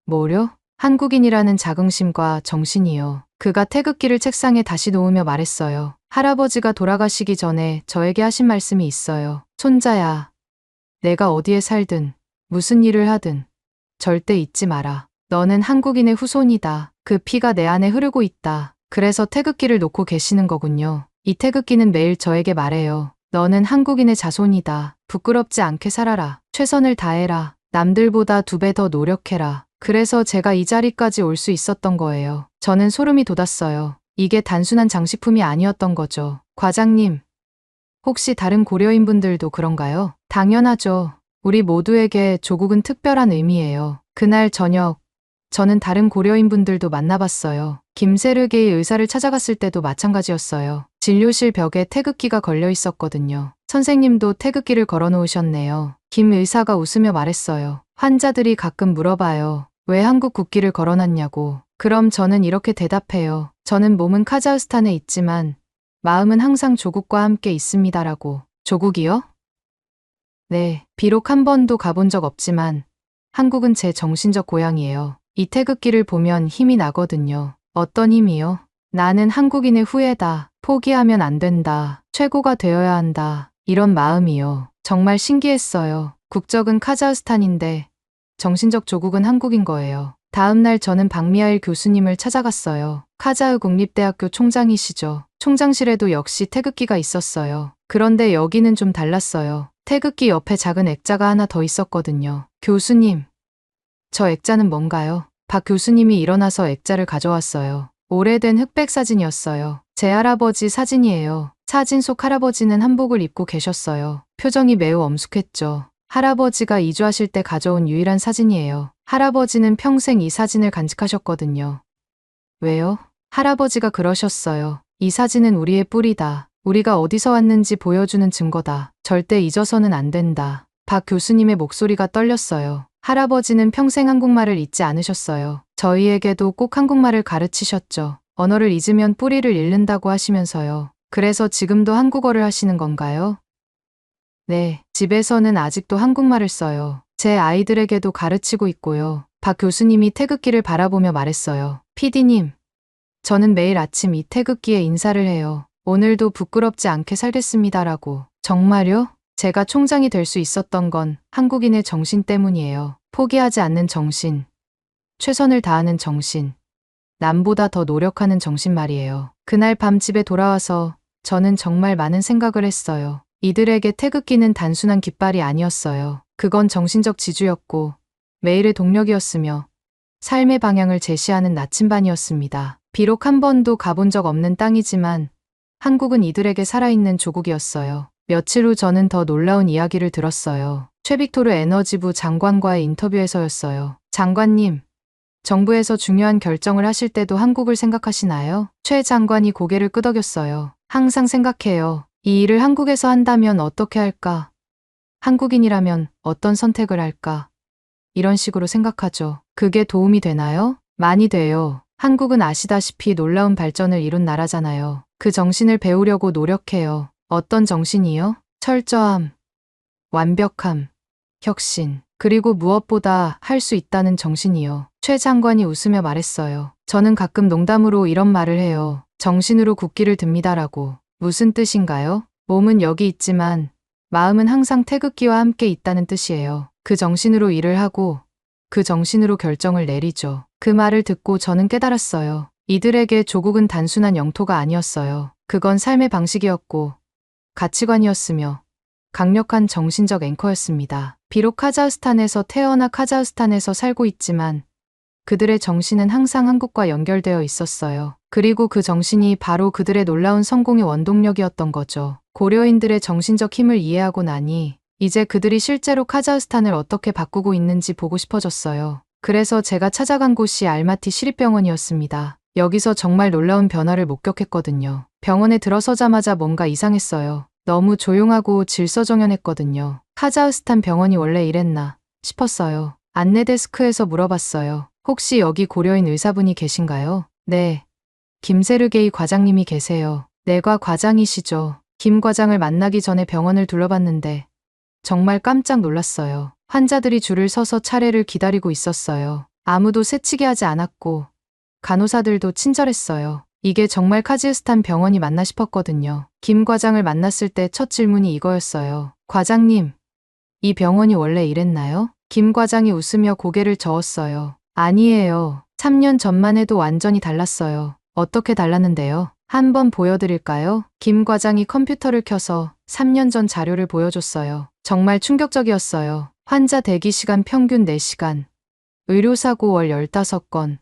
S2: 뭐요? 한국인이라는 자긍심과 정신이요. 그가 태극기를 책상에 다시 놓으며 말했어요. 할아버지가 돌아가시기 전에 저에게 하신 말씀이 있어요. 손자야, 내가 어디에 살든 무슨 일을 하든 절대 잊지 마라. 너는 한국인의 후손이다. 그 피가 내 안에 흐르고 있다. 그래서 태극기를 놓고 계시는 거군요. 이 태극기는 매일 저에게 말해요. 너는 한국인의 자손이다. 부끄럽지 않게 살아라. 최선을 다해라. 남들보다 2배 더 노력해라. 그래서 제가 이 자리까지 올 수 있었던 거예요. 저는 소름이 돋았어요. 이게 단순한 장식품이 아니었던 거죠. 과장님, 혹시 다른 고려인분들도 그런가요? 당연하죠. 우리 모두에게 조국은 특별한 의미예요. 그날 저녁, 저는 다른 고려인분들도 만나봤어요. 김세르게이 의사를 찾아갔을 때도 마찬가지였어요. 진료실 벽에 태극기가 걸려 있었거든요. 선생님도 태극기를 걸어 놓으셨네요. 김 의사가 웃으며 말했어요. 환자들이 가끔 물어봐요. 왜 한국 국기를 걸어놨냐고. 그럼 저는 이렇게 대답해요. 저는 몸은 카자흐스탄에 있지만 마음은 항상 조국과 함께 있습니다라고. 조국이요? 네, 비록 한 번도 가본 적 없지만 한국은 제 정신적 고향이에요. 이 태극기를 보면 힘이 나거든요. 어떤 힘이요? 나는 한국인의 후예다. 포기하면 안 된다. 최고가 되어야 한다. 이런 마음이요. 정말 신기했어요. 국적은 카자흐스탄인데 정신적 조국은 한국인 거예요. 다음 날 저는 박미하일 교수님을 찾아갔어요. 카자흐 국립대학교 총장이시죠. 총장실에도 역시 태극기가 있었어요. 그런데 여기는 좀 달랐어요. 태극기 옆에 작은 액자가 하나 더 있었거든요. 교수님, 저 액자는 뭔가요? 박 교수님이 일어나서 액자를 가져왔어요. 오래된 흑백 사진이었어요. 제 할아버지 사진이에요. 사진 속 할아버지는 한복을 입고 계셨어요. 표정이 매우 엄숙했죠. 할아버지가 이주하실 때 가져온 유일한 사진이에요. 할아버지는 평생 이 사진을 간직하셨거든요. 왜요? 할아버지가 그러셨어요. 이 사진은 우리의 뿌리다. 우리가 어디서 왔는지 보여주는 증거다. 절대 잊어서는 안 된다. 박 교수님의 목소리가 떨렸어요. 할아버지는 평생 한국말을 잊지 않으셨어요. 저희에게도 꼭 한국말을 가르치셨죠. 언어를 잊으면 뿌리를 잃는다고 하시면서요. 그래서 지금도 한국어를 하시는 건가요? 네, 집에서는 아직도 한국말을 써요. 제 아이들에게도 가르치고 있고요. 박 교수님이 태극기를 바라보며 말했어요. PD님, 저는 매일 아침 이 태극기에 인사를 해요. 오늘도 부끄럽지 않게 살겠습니다라고. 정말요? 제가 총장이 될 수 있었던 건 한국인의 정신 때문이에요. 포기하지 않는 정신, 최선을 다하는 정신, 남보다 더 노력하는 정신 말이에요. 그날 밤 집에 돌아와서 저는 정말 많은 생각을 했어요. 이들에게 태극기는 단순한 깃발이 아니었어요. 그건 정신적 지주였고 매일의 동력이었으며 삶의 방향을 제시하는 나침반이었습니다. 비록 한 번도 가본 적 없는 땅이지만 한국은 이들에게 살아있는 조국이었어요. 며칠 후 저는 더 놀라운 이야기를 들었어요. 최빅토르 에너지부 장관과의 인터뷰에서였어요. 장관님, 정부에서 중요한 결정을 하실 때도 한국을 생각하시나요? 최 장관이 고개를 끄덕였어요. 항상 생각해요. 이 일을 한국에서 한다면 어떻게 할까? 한국인이라면 어떤 선택을 할까? 이런 식으로 생각하죠. 그게 도움이 되나요? 많이 돼요. 한국은 아시다시피 놀라운 발전을 이룬 나라잖아요. 그 정신을 배우려고 노력해요. 어떤 정신이요? 철저함, 완벽함, 혁신, 그리고 무엇보다 할 수 있다는 정신이요. 최 장관이 웃으며 말했어요. 저는 가끔 농담으로 이런 말을 해요. 정신으로 국기를 듭니다라고. 무슨 뜻인가요? 몸은 여기 있지만 마음은 항상 태극기와 함께 있다는 뜻이에요. 그 정신으로 일을 하고 그 정신으로 결정을 내리죠. 그 말을 듣고 저는 깨달았어요. 이들에게 조국은 단순한 영토가 아니었어요. 그건 삶의 방식이었고 가치관이었으며 강력한 정신적 앵커였습니다. 비록 카자흐스탄에서 태어나 카자흐스탄에서 살고 있지만 그들의 정신은 항상 한국과 연결되어 있었어요. 그리고 그 정신이 바로 그들의 놀라운 성공의 원동력이었던 거죠. 고려인들의 정신적 힘을 이해하고 나니 이제 그들이 실제로 카자흐스탄을 어떻게 바꾸고 있는지 보고 싶어졌어요. 그래서 제가 찾아간 곳이 알마티 시립병원이었습니다. 여기서 정말 놀라운 변화를 목격했거든요. 병원에 들어서자마자 뭔가 이상했어요. 너무 조용하고 질서정연했거든요. 카자흐스탄 병원이 원래 이랬나 싶었어요. 안내 데스크에서 물어봤어요. 혹시 여기 고려인 의사분이 계신가요? 네. 김세르게이 과장님이 계세요. 내과 과장이시죠. 김 과장을 만나기 전에 병원을 둘러봤는데 정말 깜짝 놀랐어요. 환자들이 줄을 서서 차례를 기다리고 있었어요. 아무도 새치기 하지 않았고 간호사들도 친절했어요. 이게 정말 카자흐스탄 병원이 맞나 싶었거든요. 김 과장을 만났을 때 첫 질문이 이거였어요. 과장님, 이 병원이 원래 이랬나요? 김 과장이 웃으며 고개를 저었어요. 아니에요. 3년 전만 해도 완전히 달랐어요. 어떻게 달랐는데요? 한번 보여드릴까요? 김 과장이 컴퓨터를 켜서 3년 전 자료를 보여줬어요. 정말 충격적이었어요. 환자 대기 시간 평균 4시간, 의료사고 월 15건,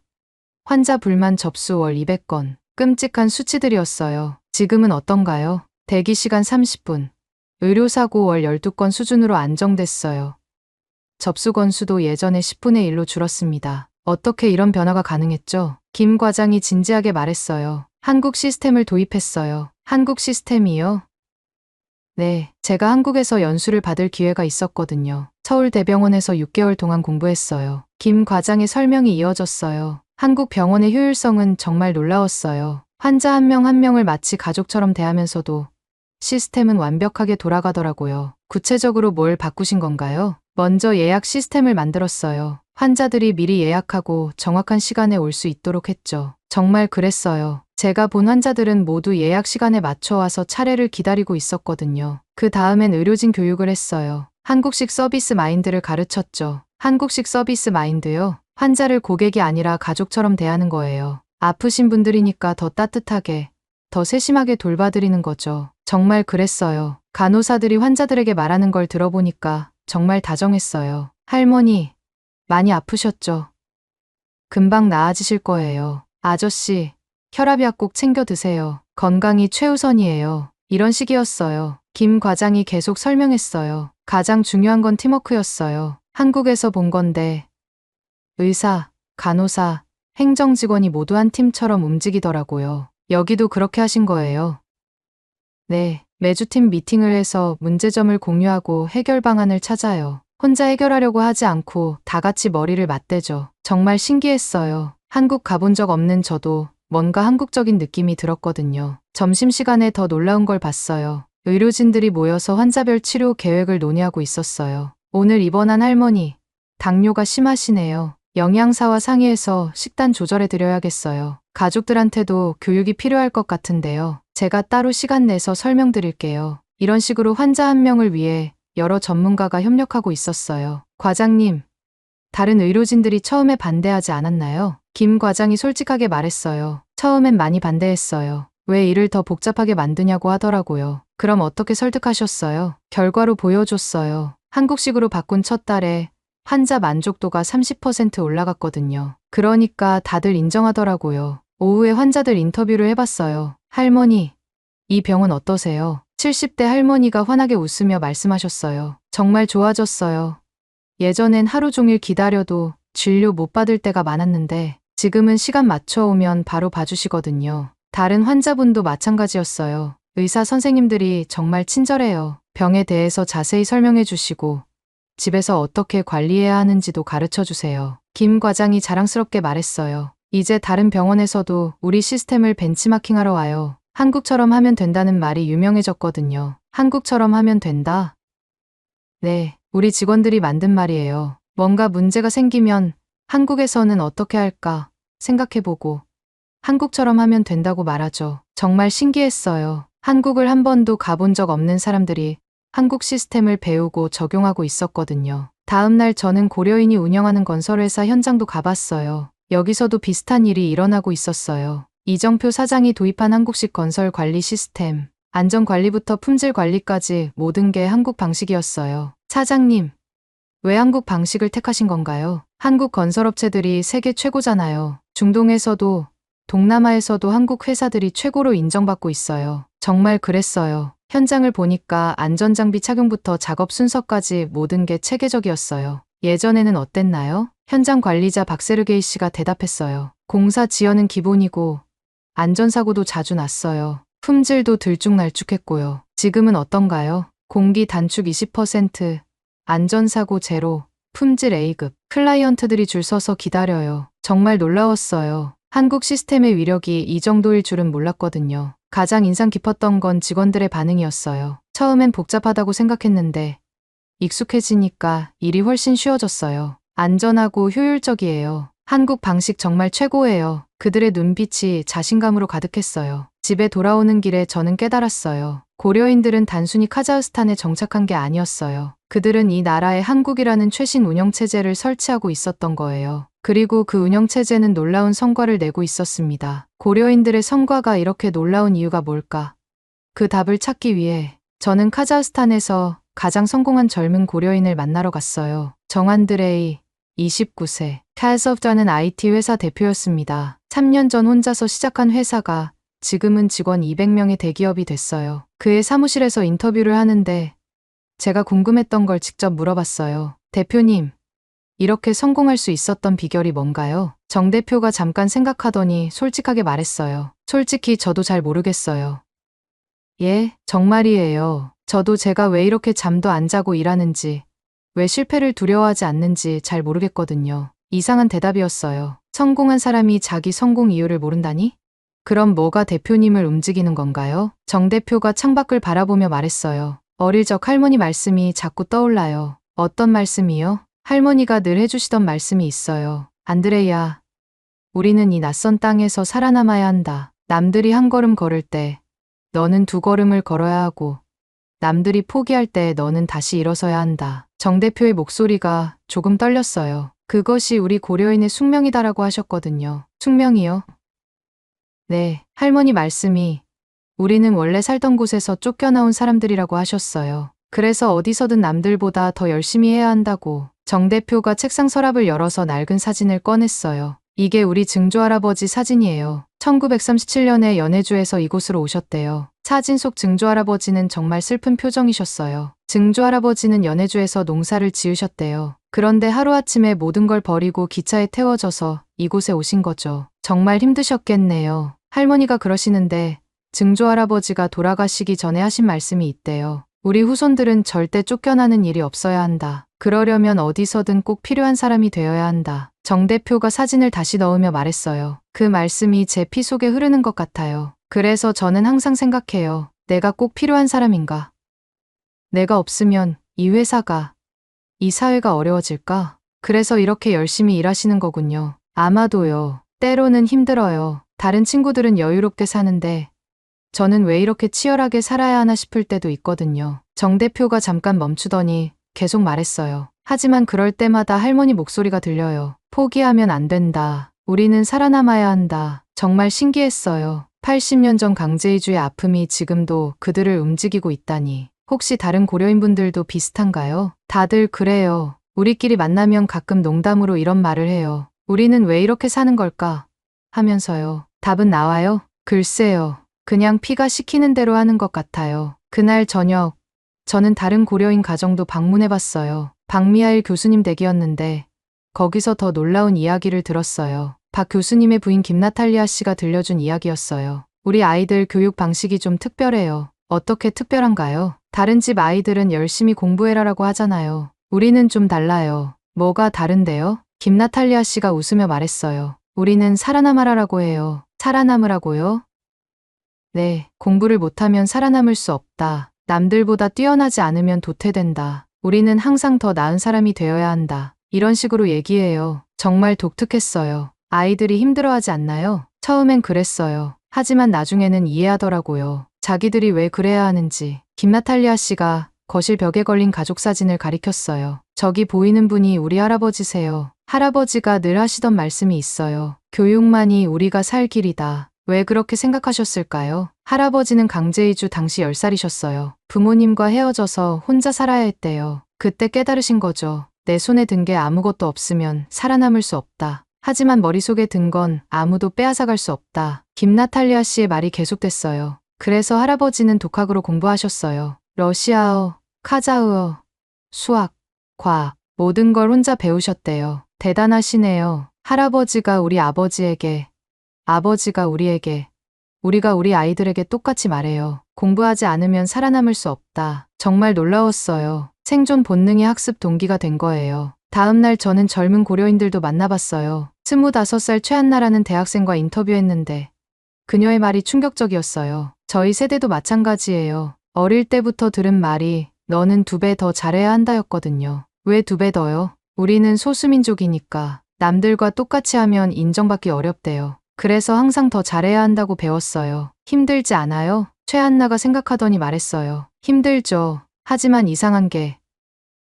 S2: 환자 불만 접수 월 200건, 끔찍한 수치들이었어요. 지금은 어떤가요? 대기 시간 30분, 의료사고 월 12건 수준으로 안정됐어요. 접수 건수도 예전의 10분의 1로 줄었습니다. 어떻게 이런 변화가 가능했죠? 김 과장이 진지하게 말했어요. 한국 시스템을 도입했어요. 한국 시스템이요? 네, 제가 한국에서 연수를 받을 기회가 있었거든요. 서울대병원에서 6개월 동안 공부했어요. 김 과장의 설명이 이어졌어요. 한국 병원의 효율성은 정말 놀라웠어요. 환자 한 명 한 명을 마치 가족처럼 대하면서도 시스템은 완벽하게 돌아가더라고요. 구체적으로 뭘 바꾸신 건가요? 먼저 예약 시스템을 만들었어요. 환자들이 미리 예약하고 정확한 시간에 올 수 있도록 했죠. 정말 그랬어요. 제가 본 환자들은 모두 예약 시간에 맞춰 와서 차례를 기다리고 있었거든요. 그 다음엔 의료진 교육을 했어요. 한국식 서비스 마인드를 가르쳤죠. 한국식 서비스 마인드요? 환자를 고객이 아니라 가족처럼 대하는 거예요. 아프신 분들이니까 더 따뜻하게, 더 세심하게 돌봐드리는 거죠. 정말 그랬어요. 간호사들이 환자들에게 말하는 걸 들어보니까 정말 다정했어요. 할머니, 많이 아프셨죠? 금방 나아지실 거예요. 아저씨, 혈압약 꼭 챙겨 드세요. 건강이 최우선이에요. 이런 식이었어요. 김 과장이 계속 설명했어요. 가장 중요한 건 팀워크였어요. 한국에서 본 건데, 의사, 간호사, 행정직원이 모두 한 팀처럼 움직이더라고요. 여기도 그렇게 하신 거예요. 네, 매주 팀 미팅을 해서 문제점을 공유하고 해결 방안을 찾아요. 혼자 해결하려고 하지 않고 다 같이 머리를 맞대죠. 정말 신기했어요. 한국 가본 적 없는 저도 뭔가 한국적인 느낌이 들었거든요. 점심시간에 더 놀라운 걸 봤어요. 의료진들이 모여서 환자별 치료 계획을 논의하고 있었어요. 오늘 입원한 할머니, 당뇨가 심하시네요. 영양사와 상의해서 식단 조절해 드려야겠어요. 가족들한테도 교육이 필요할 것 같은데요. 제가 따로 시간 내서 설명드릴게요. 이런 식으로 환자 한 명을 위해 여러 전문가가 협력하고 있었어요. 과장님, 다른 의료진들이 처음에 반대하지 않았나요? 김 과장이 솔직하게 말했어요. 처음엔 많이 반대했어요. 왜 일을 더 복잡하게 만드냐고 하더라고요. 그럼 어떻게 설득하셨어요? 결과로 보여줬어요. 한국식으로 바꾼 첫 달에 환자 만족도가 30% 올라갔거든요. 그러니까 다들 인정하더라고요. 오후에 환자들 인터뷰를 해봤어요. 할머니, 이 병은 어떠세요? 70대 할머니가 환하게 웃으며 말씀하셨어요. 정말 좋아졌어요. 예전엔 하루 종일 기다려도 진료 못 받을 때가 많았는데 지금은 시간 맞춰 오면 바로 봐주시거든요. 다른 환자분도 마찬가지였어요. 의사 선생님들이 정말 친절해요. 병에 대해서 자세히 설명해 주시고 집에서 어떻게 관리해야 하는지도 가르쳐 주세요. 김 과장이 자랑스럽게 말했어요. 이제 다른 병원에서도 우리 시스템을 벤치마킹하러 와요. 한국처럼 하면 된다는 말이 유명해졌거든요. 한국처럼 하면 된다? 네, 우리 직원들이 만든 말이에요. 뭔가 문제가 생기면 한국에서는 어떻게 할까 생각해보고 한국처럼 하면 된다고 말하죠. 정말 신기했어요. 한국을 한 번도 가본 적 없는 사람들이 한국 시스템을 배우고 적용하고 있었거든요. 다음 날 저는 고려인이 운영하는 건설회사 현장도 가봤어요. 여기서도 비슷한 일이 일어나고 있었어요. 이정표 사장이 도입한 한국식 건설 관리 시스템, 안전관리부터 품질 관리까지 모든 게 한국 방식이었어요. 사장님, 왜 한국 방식을 택하신 건가요? 한국 건설업체들이 세계 최고잖아요. 중동에서도 동남아에서도 한국 회사들이 최고로 인정받고 있어요. 정말 그랬어요. 현장을 보니까 안전장비 착용부터 작업 순서까지 모든 게 체계적이었어요. 예전에는 어땠나요? 현장 관리자 박세르게이 씨가 대답했어요. 공사 지연은 기본이고 안전사고도 자주 났어요. 품질도 들쭉날쭉했고요. 지금은 어떤가요? 공기 단축 20%, 안전사고 제로, 품질 A급. 클라이언트들이 줄 서서 기다려요. 정말 놀라웠어요. 한국 시스템의 위력이 이 정도일 줄은 몰랐거든요. 가장 인상 깊었던 건 직원들의 반응이었어요. 처음엔 복잡하다고 생각했는데 익숙해지니까 일이 훨씬 쉬워졌어요. 안전하고 효율적이에요. 한국 방식 정말 최고예요. 그들의 눈빛이 자신감으로 가득했어요. 집에 돌아오는 길에 저는 깨달았어요. 고려인들은 단순히 카자흐스탄에 정착한 게 아니었어요. 그들은 이 나라에 한국이라는 최신 운영체제를 설치하고 있었던 거예요. 그리고 그 운영체제는 놀라운 성과를 내고 있었습니다. 고려인들의 성과가 이렇게 놀라운 이유가 뭘까? 그 답을 찾기 위해 저는 카자흐스탄에서 가장 성공한 젊은 고려인을 만나러 갔어요. 정안드레이, 29세. 칼소프트라는 IT 회사 대표였습니다. 3년 전 혼자서 시작한 회사가 지금은 직원 200명의 대기업이 됐어요. 그의 사무실에서 인터뷰를 하는데 제가 궁금했던 걸 직접 물어봤어요. 대표님, 이렇게 성공할 수 있었던 비결이 뭔가요? 정 대표가 잠깐 생각하더니 솔직하게 말했어요. 솔직히 저도 잘 모르겠어요. 예, 정말이에요. 저도 제가 왜 이렇게 잠도 안 자고 일하는지, 왜 실패를 두려워하지 않는지 잘 모르겠거든요. 이상한 대답이었어요. 성공한 사람이 자기 성공 이유를 모른다니? 그럼 뭐가 대표님을 움직이는 건가요? 정 대표가 창밖을 바라보며 말했어요. 어릴 적 할머니 말씀이 자꾸 떠올라요. 어떤 말씀이요? 할머니가 늘 해주시던 말씀이 있어요. 안드레야, 우리는 이 낯선 땅에서 살아남아야 한다. 남들이 한 걸음 걸을 때 너는 두 걸음을 걸어야 하고 남들이 포기할 때 너는 다시 일어서야 한다. 정 대표의 목소리가 조금 떨렸어요. 그것이 우리 고려인의 숙명이다라고 하셨거든요. 숙명이요? 네, 할머니 말씀이 우리는 원래 살던 곳에서 쫓겨나온 사람들이라고 하셨어요. 그래서 어디서든 남들보다 더 열심히 해야 한다고. 정 대표가 책상 서랍을 열어서 낡은 사진을 꺼냈어요. 이게 우리 증조할아버지 사진이에요. 1937년에 연해주에서 이곳으로 오셨대요. 사진 속 증조할아버지는 정말 슬픈 표정이셨어요. 증조할아버지는 연해주에서 농사를 지으셨대요. 그런데 하루아침에 모든 걸 버리고 기차에 태워져서 이곳에 오신 거죠. 정말 힘드셨겠네요. 할머니가 그러시는데 증조할아버지가 돌아가시기 전에 하신 말씀이 있대요. 우리 후손들은 절대 쫓겨나는 일이 없어야 한다. 그러려면 어디서든 꼭 필요한 사람이 되어야 한다. 정 대표가 사진을 다시 넣으며 말했어요. 그 말씀이 제 피 속에 흐르는 것 같아요. 그래서 저는 항상 생각해요. 내가 꼭 필요한 사람인가? 내가 없으면 이 회사가, 이 사회가 어려워질까? 그래서 이렇게 열심히 일하시는 거군요. 아마도요. 때로는 힘들어요. 다른 친구들은 여유롭게 사는데 저는 왜 이렇게 치열하게 살아야 하나 싶을 때도 있거든요. 정 대표가 잠깐 멈추더니 계속 말했어요. 하지만 그럴 때마다 할머니 목소리가 들려요. 포기하면 안 된다. 우리는 살아남아야 한다. 정말 신기했어요. 80년 전 강제이주의 아픔이 지금도 그들을 움직이고 있다니. 혹시 다른 고려인분들도 비슷한가요? 다들 그래요. 우리끼리 만나면 가끔 농담으로 이런 말을 해요. 우리는 왜 이렇게 사는 걸까? 하면서요. 답은 나와요? 글쎄요. 그냥 피가 시키는 대로 하는 것 같아요. 그날 저녁, 저는 다른 고려인 가정도 방문해봤어요. 박미하일 교수님 댁이었는데 거기서 더 놀라운 이야기를 들었어요. 박 교수님의 부인 김나탈리아 씨가 들려준 이야기였어요. 우리 아이들 교육 방식이 좀 특별해요. 어떻게 특별한가요? 다른 집 아이들은 열심히 공부해라라고 하잖아요. 우리는 좀 달라요. 뭐가 다른데요? 김나탈리아 씨가 웃으며 말했어요. 우리는 살아남아라라고 해요. 살아남으라고요? 네, 공부를 못하면 살아남을 수 없다. 남들보다 뛰어나지 않으면 도태된다. 우리는 항상 더 나은 사람이 되어야 한다. 이런 식으로 얘기해요. 정말 독특했어요. 아이들이 힘들어하지 않나요? 처음엔 그랬어요. 하지만 나중에는 이해하더라고요. 자기들이 왜 그래야 하는지. 김나탈리아 씨가 거실 벽에 걸린 가족 사진을 가리켰어요. 저기 보이는 분이 우리 할아버지세요. 할아버지가 늘 하시던 말씀이 있어요. 교육만이 우리가 살 길이다. 왜 그렇게 생각하셨을까요? 할아버지는 강제이주 당시 10살이셨어요. 부모님과 헤어져서 혼자 살아야 했대요. 그때 깨달으신 거죠. 내 손에 든 게 아무것도 없으면 살아남을 수 없다. 하지만 머릿속에 든 건 아무도 빼앗아갈 수 없다. 김나탈리아 씨의 말이 계속됐어요. 그래서 할아버지는 독학으로 공부하셨어요. 러시아어, 카자흐어, 수학, 과학, 모든 걸 혼자 배우셨대요. 대단하시네요. 할아버지가 우리 아버지에게, 아버지가 우리에게, 우리가 우리 아이들에게 똑같이 말해요. 공부하지 않으면 살아남을 수 없다. 정말 놀라웠어요. 생존 본능이 학습 동기가 된 거예요. 다음 날 저는 젊은 고려인들도 만나봤어요. 25살 최한나라는 대학생과 인터뷰했는데 그녀의 말이 충격적이었어요. 저희 세대도 마찬가지예요. 어릴 때부터 들은 말이 너는 2배 더 잘해야 한다였거든요. 왜 2배 더요? 우리는 소수민족이니까 남들과 똑같이 하면 인정받기 어렵대요. 그래서 항상 더 잘해야 한다고 배웠어요. 힘들지 않아요? 최한나가 생각하더니 말했어요. 힘들죠. 하지만 이상한 게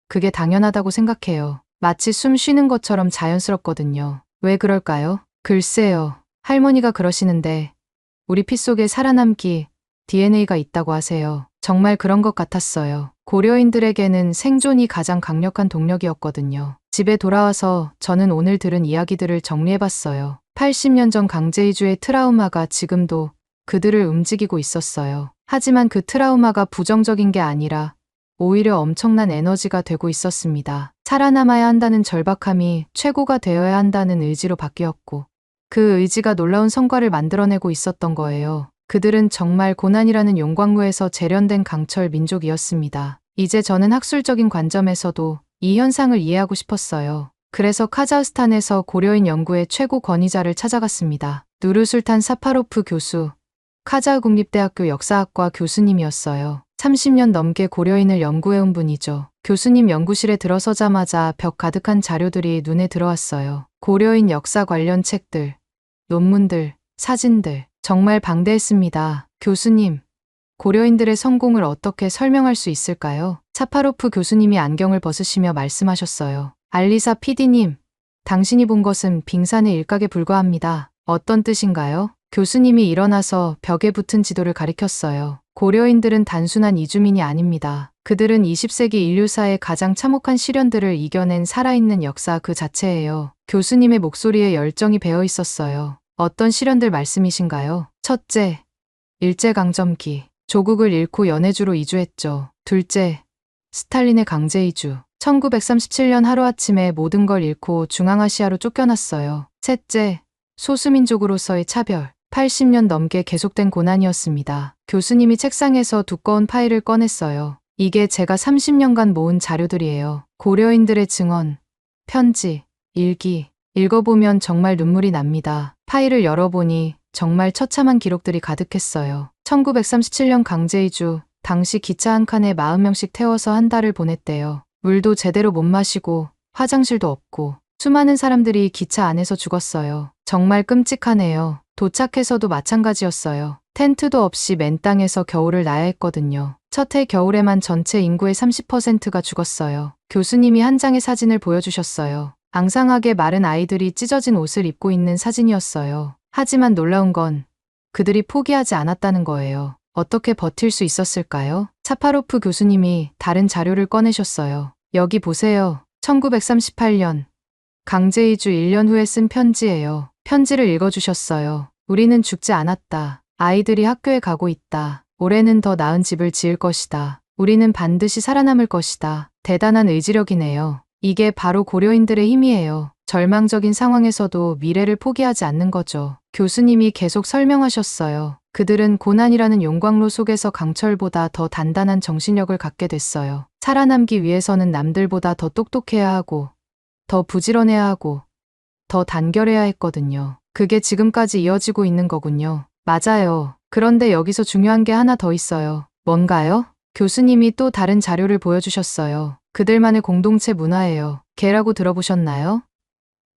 S2: 그게 당연하다고 생각해요. 마치 숨 쉬는 것처럼 자연스럽거든요. 왜 그럴까요? 글쎄요. 할머니가 그러시는데 우리 피 속에 살아남기 DNA가 있다고 하세요. 정말 그런 것 같았어요. 고려인들에게는 생존이 가장 강력한 동력이었거든요. 집에 돌아와서 저는 오늘 들은 이야기들을 정리해봤어요. 80년 전 강제이주의 트라우마가 지금도 그들을 움직이고 있었어요. 하지만 그 트라우마가 부정적인 게 아니라 오히려 엄청난 에너지가 되고 있었습니다. 살아남아야 한다는 절박함이 최고가 되어야 한다는 의지로 바뀌었고 그 의지가 놀라운 성과를 만들어내고 있었던 거예요. 그들은 정말 고난이라는 용광로에서 재련된 강철 민족이었습니다. 이제 저는 학술적인 관점에서도 이 현상을 이해하고 싶었어요. 그래서 카자흐스탄에서 고려인 연구의 최고 권위자를 찾아갔습니다. 누르술탄 사파로프 교수. 카자흐 국립대학교 역사학과 교수님이었어요. 30년 넘게 고려인을 연구해온 분이죠. 교수님 연구실에 들어서자마자 벽 가득한 자료들이 눈에 들어왔어요. 고려인 역사 관련 책들, 논문들, 사진들, 정말 방대했습니다. 교수님, 고려인들의 성공을 어떻게 설명할 수 있을까요? 차파로프 교수님이 안경을 벗으시며 말씀하셨어요. 알리사 PD님, 당신이 본 것은 빙산의 일각에 불과합니다. 어떤 뜻인가요? 교수님이 일어나서 벽에 붙은 지도를 가리켰어요. 고려인들은 단순한 이주민이 아닙니다. 그들은 20세기 인류사의 가장 참혹한 시련들을 이겨낸 살아있는 역사 그 자체예요. 교수님의 목소리에 열정이 배어 있었어요. 어떤 시련들 말씀이신가요? 첫째, 일제강점기. 조국을 잃고 연해주로 이주했죠. 둘째, 스탈린의 강제 이주. 1937년 하루아침에 모든 걸 잃고 중앙아시아로 쫓겨났어요. 셋째, 소수민족으로서의 차별. 80년 넘게 계속된 고난이었습니다. 교수님이 책상에서 두꺼운 파일을 꺼냈어요. 이게 제가 30년간 모은 자료들이에요. 고려인들의 증언, 편지, 일기. 읽어보면 정말 눈물이 납니다. 파일을 열어보니 정말 처참한 기록들이 가득했어요. 1937년 강제이주, 당시 기차 한 칸에 40명씩 태워서 한 달을 보냈대요. 물도 제대로 못 마시고 화장실도 없고 수많은 사람들이 기차 안에서 죽었어요. 정말 끔찍하네요. 도착해서도 마찬가지였어요. 텐트도 없이 맨 땅에서 겨울을 나야 했거든요. 첫 해 겨울에만 전체 인구의 30%가 죽었어요. 교수님이 한 장의 사진을 보여주셨어요. 앙상하게 마른 아이들이 찢어진 옷을 입고 있는 사진이었어요. 하지만 놀라운 건 그들이 포기하지 않았다는 거예요. 어떻게 버틸 수 있었을까요? 차파로프 교수님이 다른 자료를 꺼내셨어요. 여기 보세요. 1938년 강제이주 1년 후에 쓴 편지예요. 편지를 읽어주셨어요. 우리는 죽지 않았다. 아이들이 학교에 가고 있다. 올해는 더 나은 집을 지을 것이다. 우리는 반드시 살아남을 것이다. 대단한 의지력이네요. 이게 바로 고려인들의 힘이에요. 절망적인 상황에서도 미래를 포기하지 않는 거죠. 교수님이 계속 설명하셨어요. 그들은 고난이라는 용광로 속에서 강철보다 더 단단한 정신력을 갖게 됐어요. 살아남기 위해서는 남들보다 더 똑똑해야 하고, 더 부지런해야 하고, 더 단결해야 했거든요. 그게 지금까지 이어지고 있는 거군요. 맞아요. 그런데 여기서 중요한 게 하나 더 있어요. 뭔가요? 교수님이 또 다른 자료를 보여주셨어요. 그들만의 공동체 문화예요. 개라고 들어보셨나요?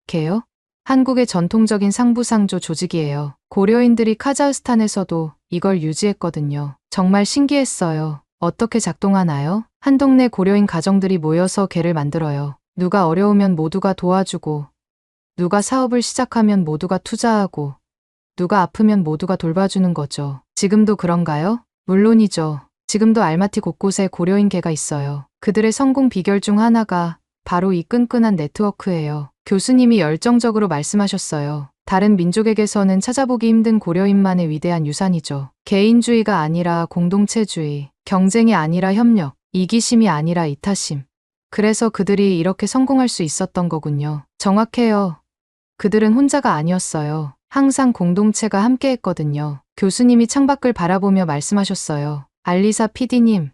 S2: 개요? 한국의 전통적인 상부상조 조직이에요. 고려인들이 카자흐스탄에서도 이걸 유지했거든요. 정말 신기했어요. 어떻게 작동하나요? 한 동네 고려인 가정들이 모여서 개를 만들어요. 누가 어려우면 모두가 도와주고, 누가 사업을 시작하면 모두가 투자하고, 누가 아프면 모두가 돌봐주는 거죠. 지금도 그런가요? 물론이죠. 지금도 알마티 곳곳에 고려인 개가 있어요. 그들의 성공 비결 중 하나가 바로 이 끈끈한 네트워크예요. 교수님이 열정적으로 말씀하셨어요. 다른 민족에게서는 찾아보기 힘든 고려인만의 위대한 유산이죠. 개인주의가 아니라 공동체주의, 경쟁이 아니라 협력, 이기심이 아니라 이타심. 그래서 그들이 이렇게 성공할 수 있었던 거군요. 정확해요. 그들은 혼자가 아니었어요. 항상 공동체가 함께했거든요. 교수님이 창밖을 바라보며 말씀하셨어요. 알리사 PD님,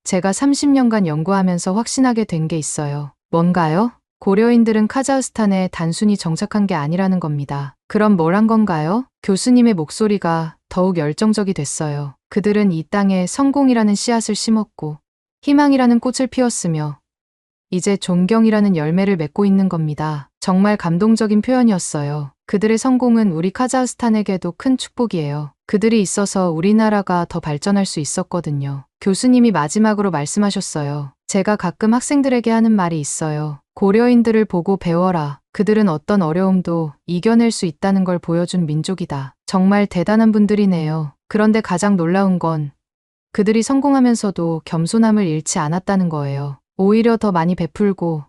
S2: 제가 30년간 연구하면서 확신하게 된 게 있어요. 뭔가요? 고려인들은 카자흐스탄에 단순히 정착한 게 아니라는 겁니다. 그럼 뭘 한 건가요? 교수님의 목소리가 더욱 열정적이 됐어요. 그들은 이 땅에 성공이라는 씨앗을 심었고 희망이라는 꽃을 피웠으며 이제 존경이라는 열매를 맺고 있는 겁니다. 정말 감동적인 표현이었어요. 그들의 성공은 우리 카자흐스탄에게도 큰 축복이에요. 그들이 있어서 우리나라가 더 발전할 수 있었거든요. 교수님이 마지막으로 말씀하셨어요. 제가 가끔 학생들에게 하는 말이 있어요. 고려인들을 보고 배워라. 그들은 어떤 어려움도 이겨낼 수 있다는 걸 보여준 민족이다. 정말 대단한 분들이네요. 그런데 가장 놀라운 건 그들이 성공하면서도 겸손함을 잃지 않았다는 거예요. 오히려 더 많이 베풀고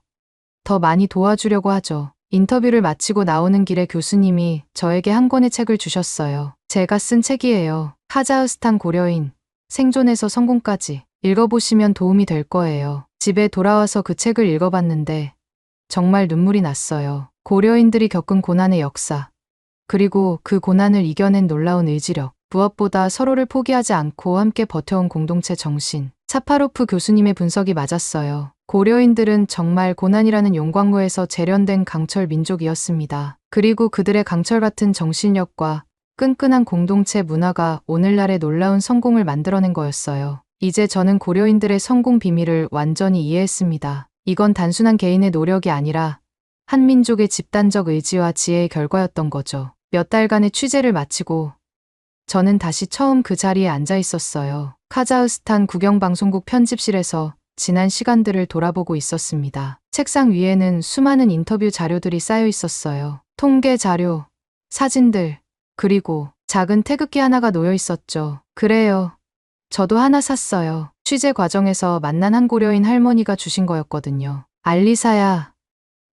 S2: 더 많이 도와주려고 하죠. 인터뷰를 마치고 나오는 길에 교수님이 저에게 한 권의 책을 주셨어요. 제가 쓴 책이에요. 카자흐스탄 고려인, 생존에서 성공까지. 읽어보시면 도움이 될 거예요. 집에 돌아와서 그 책을 읽어봤는데 정말 눈물이 났어요. 고려인들이 겪은 고난의 역사, 그리고 그 고난을 이겨낸 놀라운 의지력, 무엇보다 서로를 포기하지 않고 함께 버텨온 공동체 정신. 차파로프 교수님의 분석이 맞았어요. 고려인들은 정말 고난이라는 용광로에서 재련된 강철 민족이었습니다. 그리고 그들의 강철 같은 정신력과 끈끈한 공동체 문화가 오늘날의 놀라운 성공을 만들어낸 거였어요. 이제 저는 고려인들의 성공 비밀을 완전히 이해했습니다. 이건 단순한 개인의 노력이 아니라 한 민족의 집단적 의지와 지혜의 결과였던 거죠. 몇 달간의 취재를 마치고 저는 다시 처음 그 자리에 앉아 있었어요. 카자흐스탄 국영방송국 편집실에서 지난 시간들을 돌아보고 있었습니다. 책상 위에는 수많은 인터뷰 자료들이 쌓여 있었어요. 통계 자료, 사진들, 그리고 작은 태극기 하나가 놓여 있었죠. 그래요. 저도 하나 샀어요. 취재 과정에서 만난 한 고려인 할머니가 주신 거였거든요. 알리사야,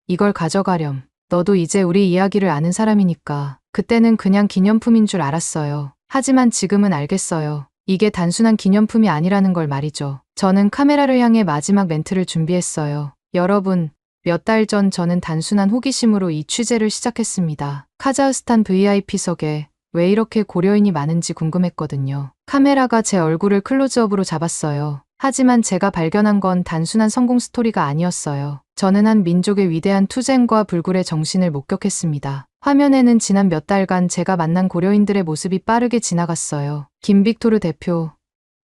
S2: 이걸 가져가렴. 너도 이제 우리 이야기를 아는 사람이니까. 그때는 그냥 기념품인 줄 알았어요. 하지만 지금은 알겠어요. 이게 단순한 기념품이 아니라는 걸 말이죠. 저는 카메라를 향해 마지막 멘트를 준비했어요. 여러분, 몇 달 전 저는 단순한 호기심으로 이 취재를 시작했습니다. 카자흐스탄 VIP석에 왜 이렇게 고려인이 많은지 궁금했거든요. 카메라가 제 얼굴을 클로즈업으로 잡았어요. 하지만 제가 발견한 건 단순한 성공 스토리가 아니었어요. 저는 한 민족의 위대한 투쟁과 불굴의 정신을 목격했습니다. 화면에는 지난 몇 달간 제가 만난 고려인들의 모습이 빠르게 지나갔어요. 김빅토르 대표,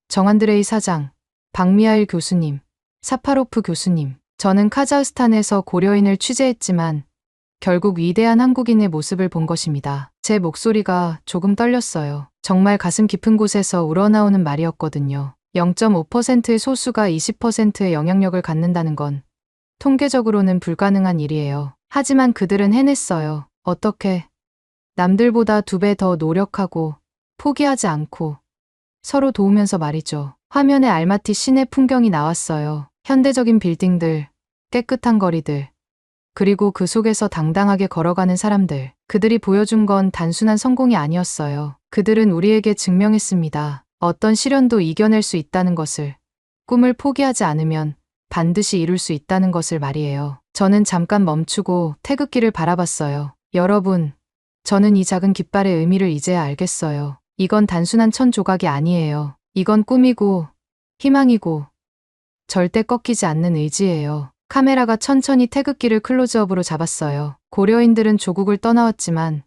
S2: 정안드레이 사장, 박미하일 교수님, 사파로프 교수님. 저는 카자흐스탄에서 고려인을 취재했지만 결국 위대한 한국인의 모습을 본 것입니다. 제 목소리가 조금 떨렸어요. 정말 가슴 깊은 곳에서 우러나오는 말이었거든요. 0.5%의 소수가 20%의 영향력을 갖는다는 건 통계적으로는 불가능한 일이에요. 하지만 그들은 해냈어요. 어떻게? 남들보다 2배 더 노력하고 포기하지 않고 서로 도우면서 말이죠. 화면에 알마티 시내 풍경이 나왔어요. 현대적인 빌딩들, 깨끗한 거리들, 그리고 그 속에서 당당하게 걸어가는 사람들. 그들이 보여준 건 단순한 성공이 아니었어요. 그들은 우리에게 증명했습니다. 어떤 시련도 이겨낼 수 있다는 것을, 꿈을 포기하지 않으면 반드시 이룰 수 있다는 것을 말이에요. 저는 잠깐 멈추고 태극기를 바라봤어요. 여러분, 저는 이 작은 깃발의 의미를 이제야 알겠어요. 이건 단순한 천 조각이 아니에요. 이건 꿈이고, 희망이고, 절대 꺾이지 않는 의지예요. 카메라가 천천히 태극기를 클로즈업으로 잡았어요. 고려인들은 조국을 떠나왔지만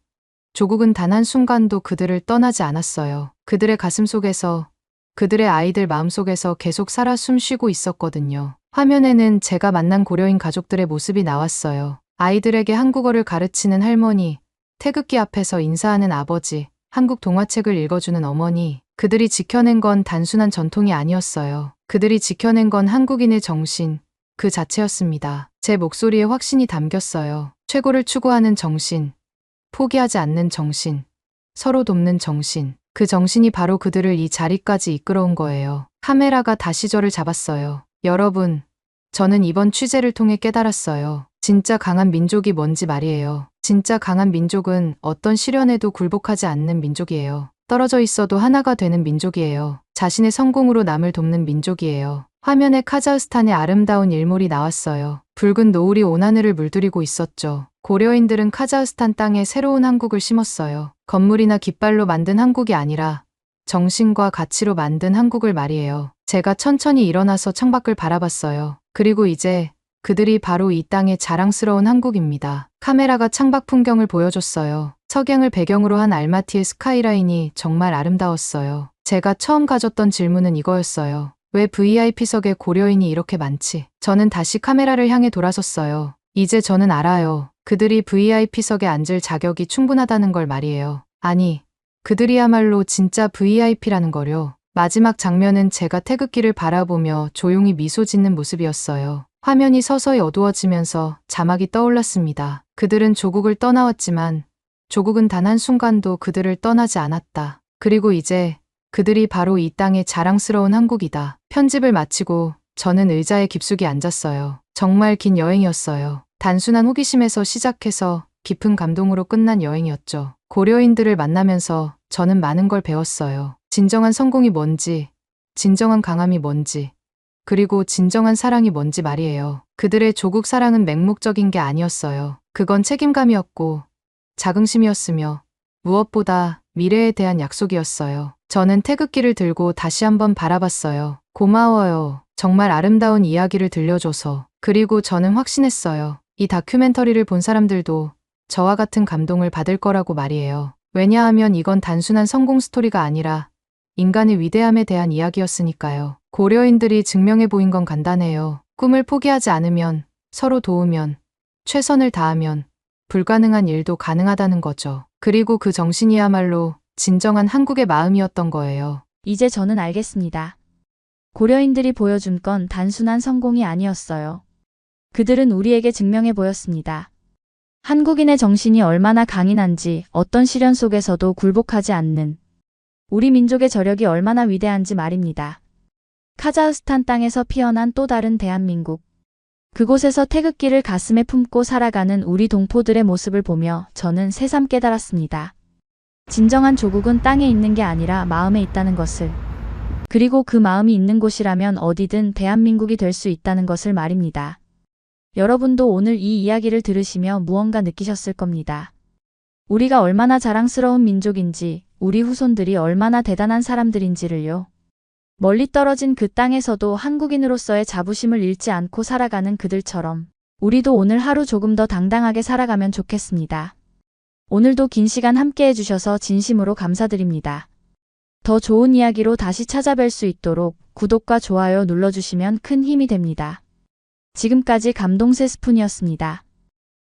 S2: 조국은 단 한순간도 그들을 떠나지 않았어요. 그들의 가슴 속에서, 그들의 아이들 마음속에서 계속 살아 숨쉬고 있었거든요. 화면에는 제가 만난 고려인 가족들의 모습이 나왔어요. 아이들에게 한국어를 가르치는 할머니, 태극기 앞에서 인사하는 아버지, 한국 동화책을 읽어주는 어머니. 그들이 지켜낸 건 단순한 전통이 아니었어요. 그들이 지켜낸 건 한국인의 정신, 그 자체였습니다. 제 목소리에 확신이 담겼어요. 최고를 추구하는 정신, 포기하지 않는 정신, 서로 돕는 정신. 그 정신이 바로 그들을 이 자리까지 이끌어온 거예요. 카메라가 다시 저를 잡았어요. 여러분, 저는 이번 취재를 통해 깨달았어요. 진짜 강한 민족이 뭔지 말이에요. 진짜 강한 민족은 어떤 시련에도 굴복하지 않는 민족이에요. 떨어져 있어도 하나가 되는 민족이에요. 자신의 성공으로 남을 돕는 민족이에요. 화면에 카자흐스탄의 아름다운 일몰이 나왔어요. 붉은 노을이 온 하늘을 물들이고 있었죠. 고려인들은 카자흐스탄 땅에 새로운 한국을 심었어요. 건물이나 깃발로 만든 한국이 아니라 정신과 가치로 만든 한국을 말이에요. 제가 천천히 일어나서 창밖을 바라봤어요. 그리고 이제 그들이 바로 이 땅의 자랑스러운 한국입니다. 카메라가 창밖 풍경을 보여줬어요. 석양을 배경으로 한 알마티의 스카이라인이 정말 아름다웠어요. 제가 처음 가졌던 질문은 이거였어요. 왜 VIP석에 고려인이 이렇게 많지? 저는 다시 카메라를 향해 돌아섰어요. 이제 저는 알아요. 그들이 VIP석에 앉을 자격이 충분하다는 걸 말이에요. 아니, 그들이야말로 진짜 VIP라는 거요. 마지막 장면은 제가 태극기를 바라보며 조용히 미소 짓는 모습이었어요. 화면이 서서히 어두워지면서 자막이 떠올랐습니다. 그들은 조국을 떠나왔지만 조국은 단 한순간도 그들을 떠나지 않았다. 그리고 이제 그들이 바로 이 땅의 자랑스러운 한국이다. 편집을 마치고 저는 의자에 깊숙이 앉았어요. 정말 긴 여행이었어요. 단순한 호기심에서 시작해서 깊은 감동으로 끝난 여행이었죠. 고려인들을 만나면서 저는 많은 걸 배웠어요. 진정한 성공이 뭔지, 진정한 강함이 뭔지, 그리고 진정한 사랑이 뭔지 말이에요. 그들의 조국 사랑은 맹목적인 게 아니었어요. 그건 책임감이었고 자긍심이었으며 무엇보다 미래에 대한 약속이었어요. 저는 태극기를 들고 다시 한번 바라봤어요. 고마워요. 정말 아름다운 이야기를 들려줘서. 그리고 저는 확신했어요. 이 다큐멘터리를 본 사람들도 저와 같은 감동을 받을 거라고 말이에요. 왜냐하면 이건 단순한 성공 스토리가 아니라 인간의 위대함에 대한 이야기였으니까요. 고려인들이 증명해 보인 건 간단해요. 꿈을 포기하지 않으면, 서로 도우면, 최선을 다하면 불가능한 일도 가능하다는 거죠. 그리고 그 정신이야말로 진정한 한국의 마음이었던 거예요.
S1: 이제 저는 알겠습니다. 고려인들이 보여준 건 단순한 성공이 아니었어요. 그들은 우리에게 증명해 보였습니다. 한국인의 정신이 얼마나 강인한지, 어떤 시련 속에서도 굴복하지 않는 우리 민족의 저력이 얼마나 위대한지 말입니다. 카자흐스탄 땅에서 피어난 또 다른 대한민국. 그곳에서 태극기를 가슴에 품고 살아가는 우리 동포들의 모습을 보며 저는 새삼 깨달았습니다. 진정한 조국은 땅에 있는 게 아니라 마음에 있다는 것을. 그리고 그 마음이 있는 곳이라면 어디든 대한민국이 될 수 있다는 것을 말입니다. 여러분도 오늘 이 이야기를 들으시며 무언가 느끼셨을 겁니다. 우리가 얼마나 자랑스러운 민족인지, 우리 후손들이 얼마나 대단한 사람들인지를요. 멀리 떨어진 그 땅에서도 한국인으로서의 자부심을 잃지 않고 살아가는 그들처럼 우리도 오늘 하루 조금 더 당당하게 살아가면 좋겠습니다. 오늘도 긴 시간 함께 해주셔서 진심으로 감사드립니다. 더 좋은 이야기로 다시 찾아뵐 수 있도록 구독과 좋아요 눌러주시면 큰 힘이 됩니다. 지금까지 감동새 스푼이었습니다.